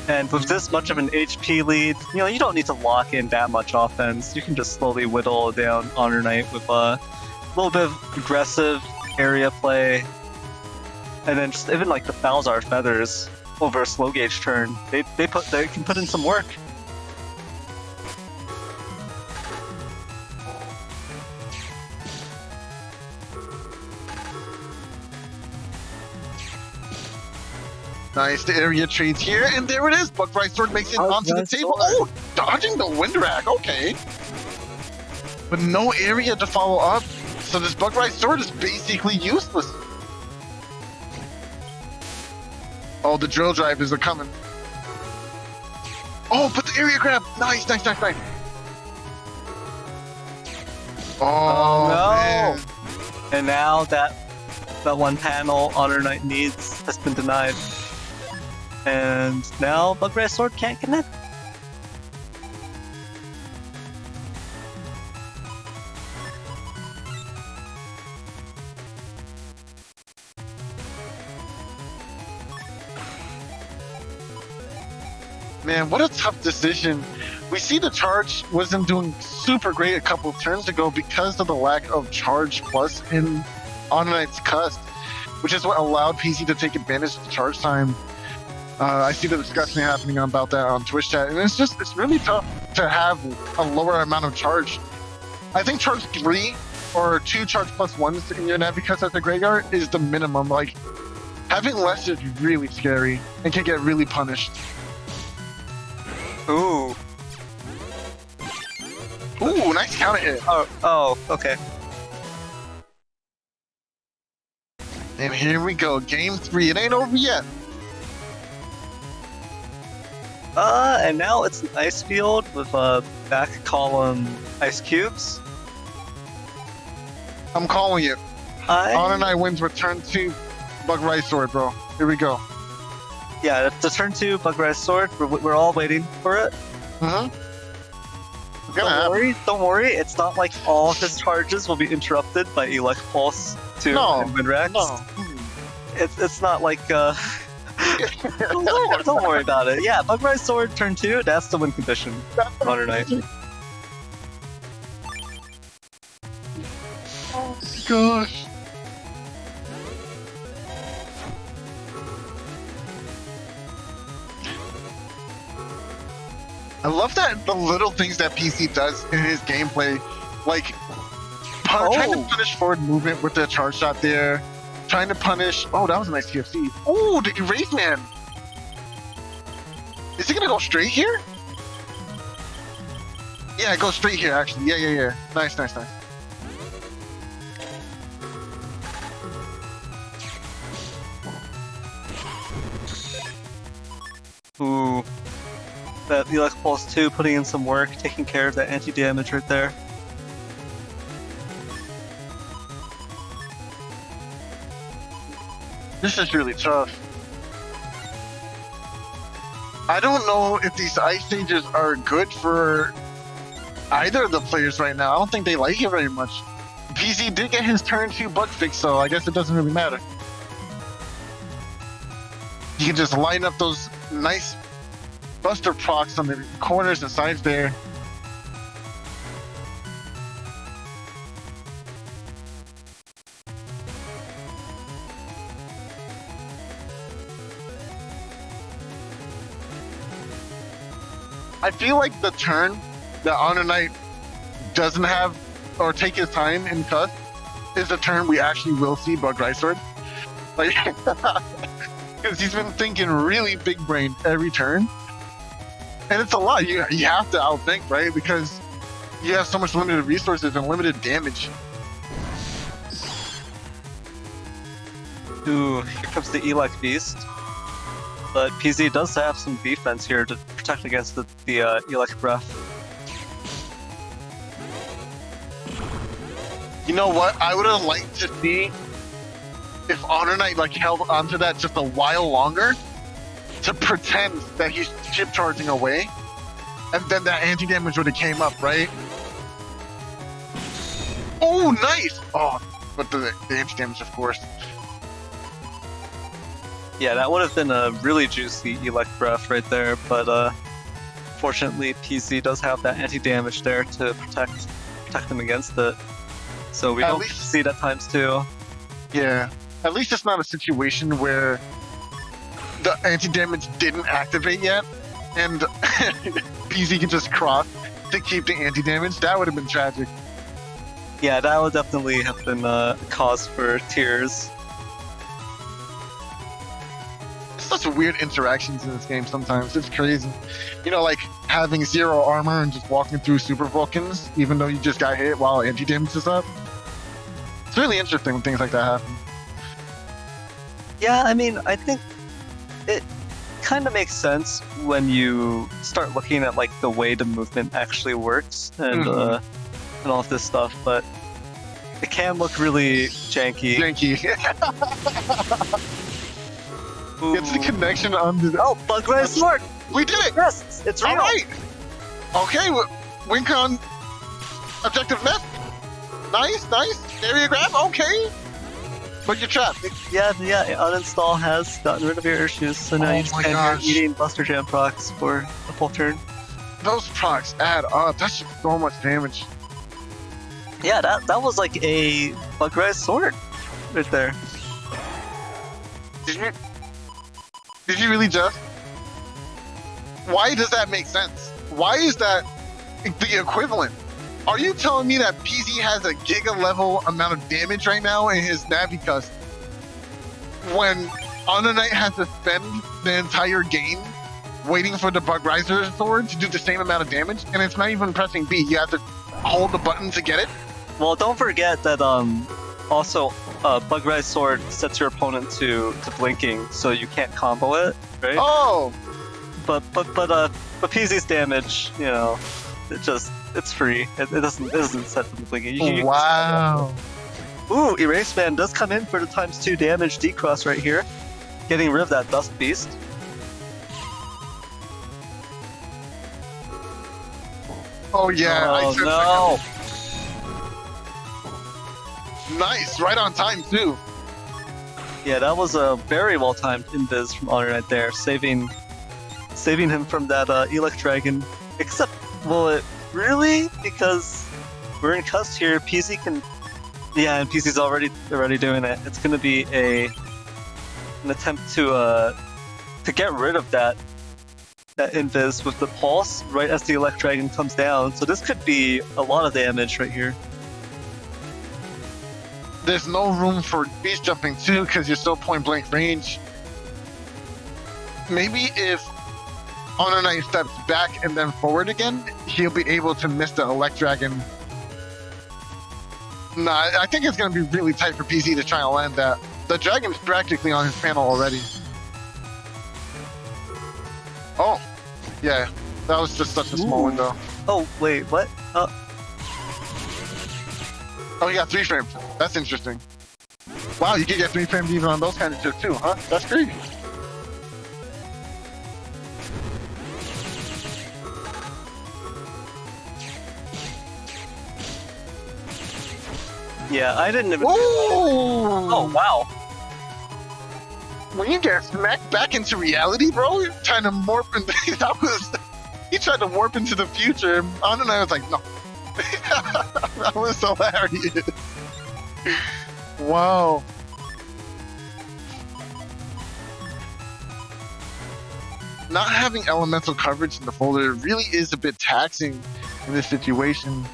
S2: And with this much of an HP lead, you know, you don't need to lock in that much offense. You can just slowly whittle down HonorNite with a little bit of aggressive area play. And then just even like the Falzar Feathers over a slow gauge turn, they can put in some work.
S3: Nice, the area trades here, and there it is. Buckbright Sword makes it onto the table. Oh, dodging the wind rack, okay. But no area to follow up, so this Buckbright Sword is basically useless. Oh, the drill drivers are coming. Oh, but the area grab. Nice, nice, nice, nice. Oh,
S2: no.
S3: Man.
S2: And now that one panel HonorNite needs has been denied. And now Buckbright Sword can't connect.
S3: Man, what a tough decision. We see the charge wasn't doing super great a couple of turns ago because of the lack of charge plus in HonorNite's Cust, which is what allowed PC to take advantage of the charge time. I see the discussion happening about that on Twitch chat, and it's really tough to have a lower amount of charge. I think charge 3 or 2 charge plus 1s in your nav because that's a graveyard is the minimum. Like, having less is really scary and can get really punished.
S2: Ooh.
S3: Ooh, nice counter hit.
S2: Oh, okay.
S3: And here we go, game 3. It ain't over yet.
S2: And now it's an ice field with back column ice cubes.
S3: I'm calling it. HonorNite wins with turn 2 Buckbright Sword, bro. Here we go.
S2: Yeah, the turn 2 Buckbright Sword. We're all waiting for it. Don't worry. It's not like all of his charges will be interrupted by Elect Pulse 2 and Winrax. No. It's not like don't worry about it. Yeah, Buckbright Sword turn 2, that's the win condition. HonorNite.
S3: Oh gosh. I love that the little things that PC does in his gameplay, like trying to punish forward movement with the charge shot there, trying to punish. Oh, that was a nice TFC. Oh, the Erase Man. Is he gonna go straight here? Yeah, it goes straight here actually. Yeah. Nice.
S2: Ooh. That Elect Pulse 2 putting in some work, taking care of that anti-damage right there.
S3: This is really tough. I don't know if these ice stages are good for either of the players right now. I don't think they like it very much. PC did get his turn 2 bug fix, so I guess it doesn't really matter. You can just line up those nice buster procs on the corners and sides there. I feel like the turn that HonorNite doesn't have or take his time in Cust is the turn we actually will see Buckbright Sword. Like, because he's been thinking really big brain every turn. And it's a lot. You have to outthink, right? Because you have so much limited resources and limited damage.
S2: Ooh, here comes the Elec Beast. But PZ does have some defense here to protect against the Elec Breath.
S3: You know what? I would have liked to see if HonorNite like held onto that just a while longer to pretend that he's chip charging away, and then that anti-damage would have came up, right? Oh, nice! Oh, but the anti-damage, of course.
S2: Yeah, that would have been a really juicy Elec Breath right there, but fortunately PZ does have that anti-damage there to protect him against it. So we don't see that times 2.
S3: Yeah, at least it's not a situation where the anti-damage didn't activate yet, and PZ can just cross to keep the anti-damage. That would have been tragic.
S2: Yeah, that would definitely have been a cause for tears.
S3: Such weird interactions in this game sometimes. It's crazy. You know, like having 0 armor and just walking through Super Vulcans, even though you just got hit while anti-damage is up. It's really interesting when things like that happen.
S2: Yeah, I mean, I think it kind of makes sense when you start looking at like the way the movement actually works and all of this stuff, but it can look really janky. It's the connection on the... Oh, Bug Rise Sword!
S3: We did it!
S2: Yes, it's real!
S3: Alright! Okay, win con objective met. Nice, nice. Area grab, okay. But you're trapped.
S2: Yeah, uninstall has gotten rid of your issues, so now you just stand here eating Buster Jam procs for a full turn.
S3: Those procs add up. That's just so much damage.
S2: Yeah, that was like a Bug Rise Sword right there.
S3: Did you really just? Why does that make sense? Why is that the equivalent? Are you telling me that PZ has a giga level amount of damage right now in his Navicust when HonorNite has to spend the entire game waiting for the Bug Riser sword to do the same amount of damage, and it's not even pressing B, you have to hold the button to get it?
S2: Well, don't forget that also Bug Rise Sword sets your opponent to blinking, so you can't combo it, right?
S3: Oh!
S2: But PZ's damage, you know, it's free. It doesn't set to the blinking.
S3: Wow.
S2: Ooh, Erase Man does come in for the ×2 damage decross right here, getting rid of that Dust Beast.
S3: Oh yeah,
S2: oh no!
S3: Nice, right on time too.
S2: Yeah, that was a very well timed invis from HonorNite there, saving him from that Elec Dragon. Except, will it really? Because we're in cust here. PZ can, yeah, and PZ's already doing it. It's gonna be an attempt to get rid of that invis with the pulse right as the Elec Dragon comes down. So this could be a lot of damage right here.
S3: There's no room for beast jumping too because you're still point blank range. Maybe if HonorNite steps back and then forward again, he'll be able to miss the Elec Dragon. Nah, I think it's going to be really tight for PZ to try and land that. The Dragon's practically on his panel already. Oh, yeah. That was just such a small window.
S2: Oh, wait, what?
S3: Oh, he got 3 frames. That's interesting. Wow, you can get 3 frames even on those kind of chips too, huh? That's crazy.
S2: Yeah, I didn't even...
S3: Ooh!
S2: Oh, wow.
S3: When you get smacked back into reality, bro, you're trying to morph into... He tried to warp into the future. And I was like, no. That was hilarious. Wow. Not having elemental coverage in the folder really is a bit taxing in this situation.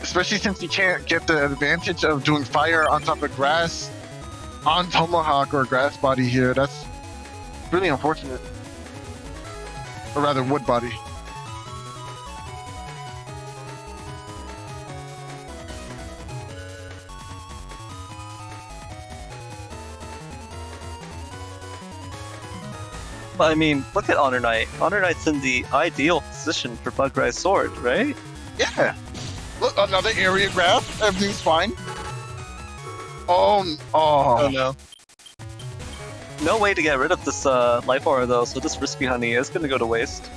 S3: Especially since you can't get the advantage of doing fire on top of grass on Tomahawk or grass body here. That's really unfortunate. Or rather, wood body.
S2: I mean, look at HonorNite. HonorNite's in the ideal position for Bug-Rise Sword, right?
S3: Yeah. Look, another area grab. Everything's fine. Oh
S2: no. No way to get rid of this life aura though, so this risky honey is gonna go to waste.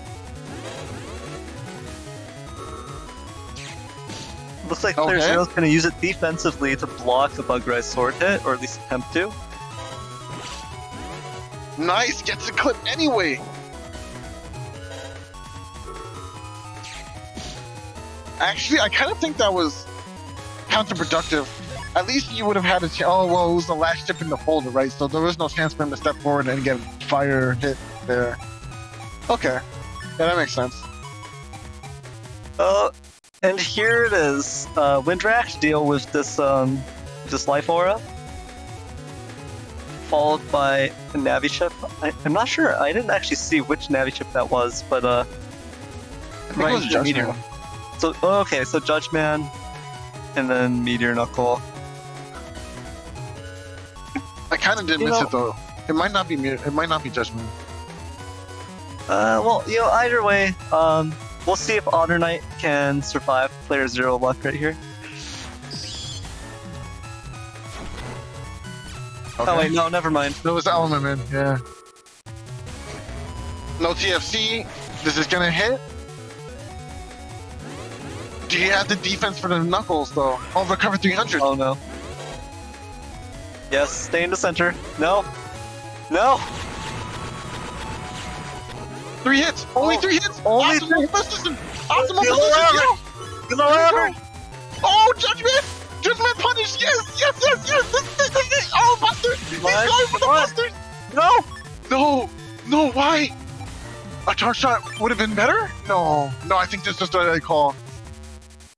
S2: Looks like Player Zero's gonna use it defensively to block the Bug-Rise Sword hit, or at least attempt to.
S3: Nice, gets a clip anyway. Actually, I kind of think that was counterproductive. At least you would have had a chance. Oh, well, it was the last chip in the folder, right? So there was no chance for him to step forward and get fire hit there. Okay. Yeah, that makes sense.
S2: And here it is. Windrak deal with this life aura. Followed by a Navi chip. I'm not sure. I didn't actually see which Navi chip that was, but
S3: I think it was Judgment.
S2: So okay, so Judgment, and then Meteor Knuckle.
S3: I kind of did miss it though. It might not be Judgment.
S2: Well, either way, we'll see if HonorNite can survive Player Zero luck right here. Okay. Oh wait, no, never mind.
S3: It was Element Man, yeah. No TFC. This is gonna hit. Do you have the defense for the Knuckles though? Oh, recover 300.
S2: Oh no. Yes, stay in the center. No. No!
S3: 3 hits! Only 3 hits!
S2: Only
S3: Optimal position! Optimal position! Oh, Judgment! Judgment punish! Yes! This oh, Buster! He's going for the Busters! No, why? A charge shot would have been better? No, I think this is the right call.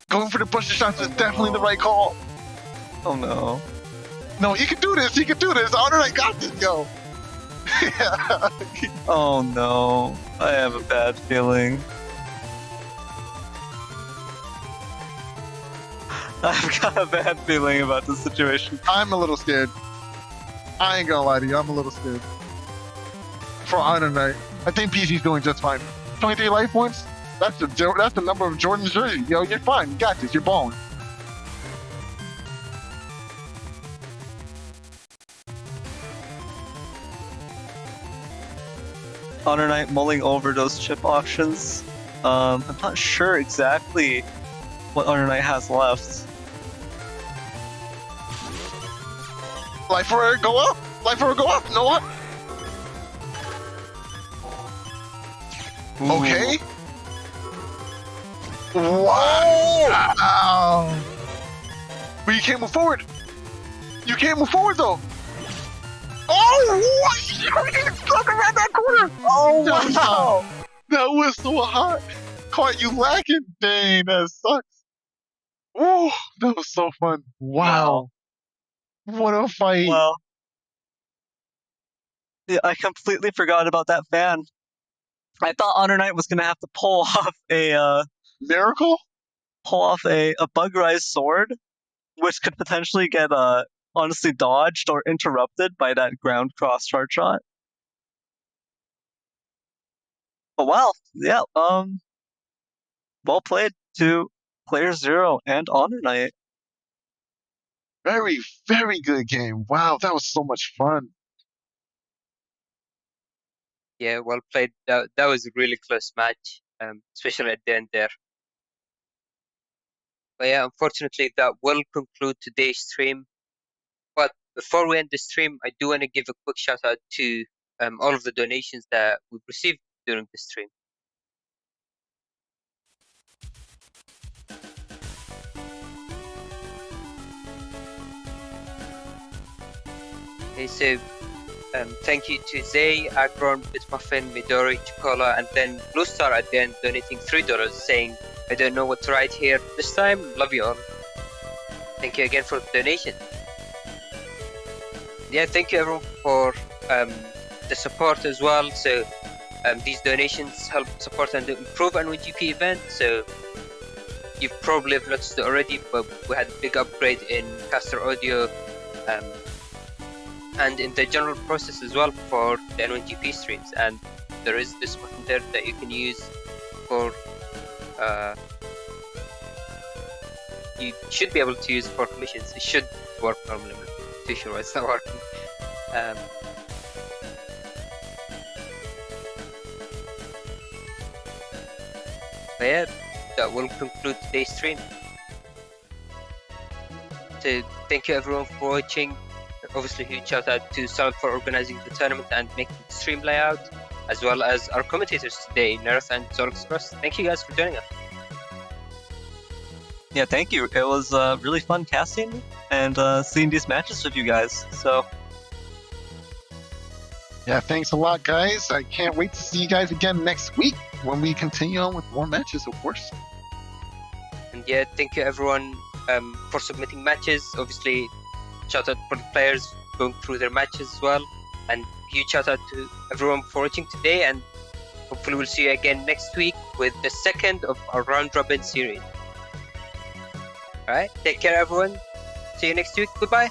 S3: Going for the Buster shots is definitely the right call.
S2: Oh no.
S3: No, he can do this. HonorNite got this, yo.
S2: Oh no. I have a bad feeling. I've got a bad feeling about this situation.
S3: I'm a little scared. I ain't gonna lie to you, I'm a little scared. For HonorNite. I think PC's doing just fine. 23 life points? That's the number of Jordan's jersey. Yo, you're fine. You got this. You're balling.
S2: HonorNite mulling over those chip auctions. I'm not sure exactly what HonorNite has left.
S3: Life for go up! No what?
S2: Ooh.
S3: Okay. Wow! But you can't move forward. Though. Oh, what? You stuck around that corner.
S2: Oh, wow.
S3: That was so hot. Caught you lacking. Dang, that sucks. Oh, that was so fun. Wow. What a fight.
S2: Well, yeah, I completely forgot about that fan. I thought HonorNite was going to have to pull off a...
S3: Miracle?
S2: Pull off a Bug-Rise Sword, which could potentially get honestly dodged or interrupted by that ground cross charge shot. But wow, yeah, well played to Player Zero and HonorNite.
S3: Very, very good game. Wow, that was so much fun.
S1: Yeah, well played. That was a really close match, especially at the end there. But yeah, unfortunately, that will conclude today's stream. But before we end the stream, I do want to give a quick shout out to all of the donations that we've received during the stream. Okay, so thank you to Zay, Agron, Bitmuffin, Midori, Chocola, and then Blue Star at the end donating $3, saying, I don't know what to write here this time. Love you all. Thank you again for the donation. Yeah, thank you everyone for the support as well. So these donations help support and improve our GP event. So you probably have noticed it already, but we had a big upgrade in caster audio. and in the general process as well for the N1GP streams. And there is this button there that you can use for you should be able to use for commissions. It should work normally. I'm not too sure why it's not working. But yeah, that will conclude today's stream. So thank you everyone for watching. Obviously, huge shout out to Symes for organizing the tournament and making the stream layout, as well as our commentators today, Neryth and SoulXCross. Thank you guys for joining us.
S2: Yeah, thank you. It was really fun casting and seeing these matches with you guys. So
S3: Yeah, thanks a lot, guys. I can't wait to see you guys again next week when we continue on with more matches, of course.
S1: And yeah, thank you everyone for submitting matches. Obviously, shout out for the players going through their matches as well. And huge shout out to everyone for watching today. And hopefully we'll see you again next week with the second of our round robin series. Alright, take care everyone. See you next week. Goodbye.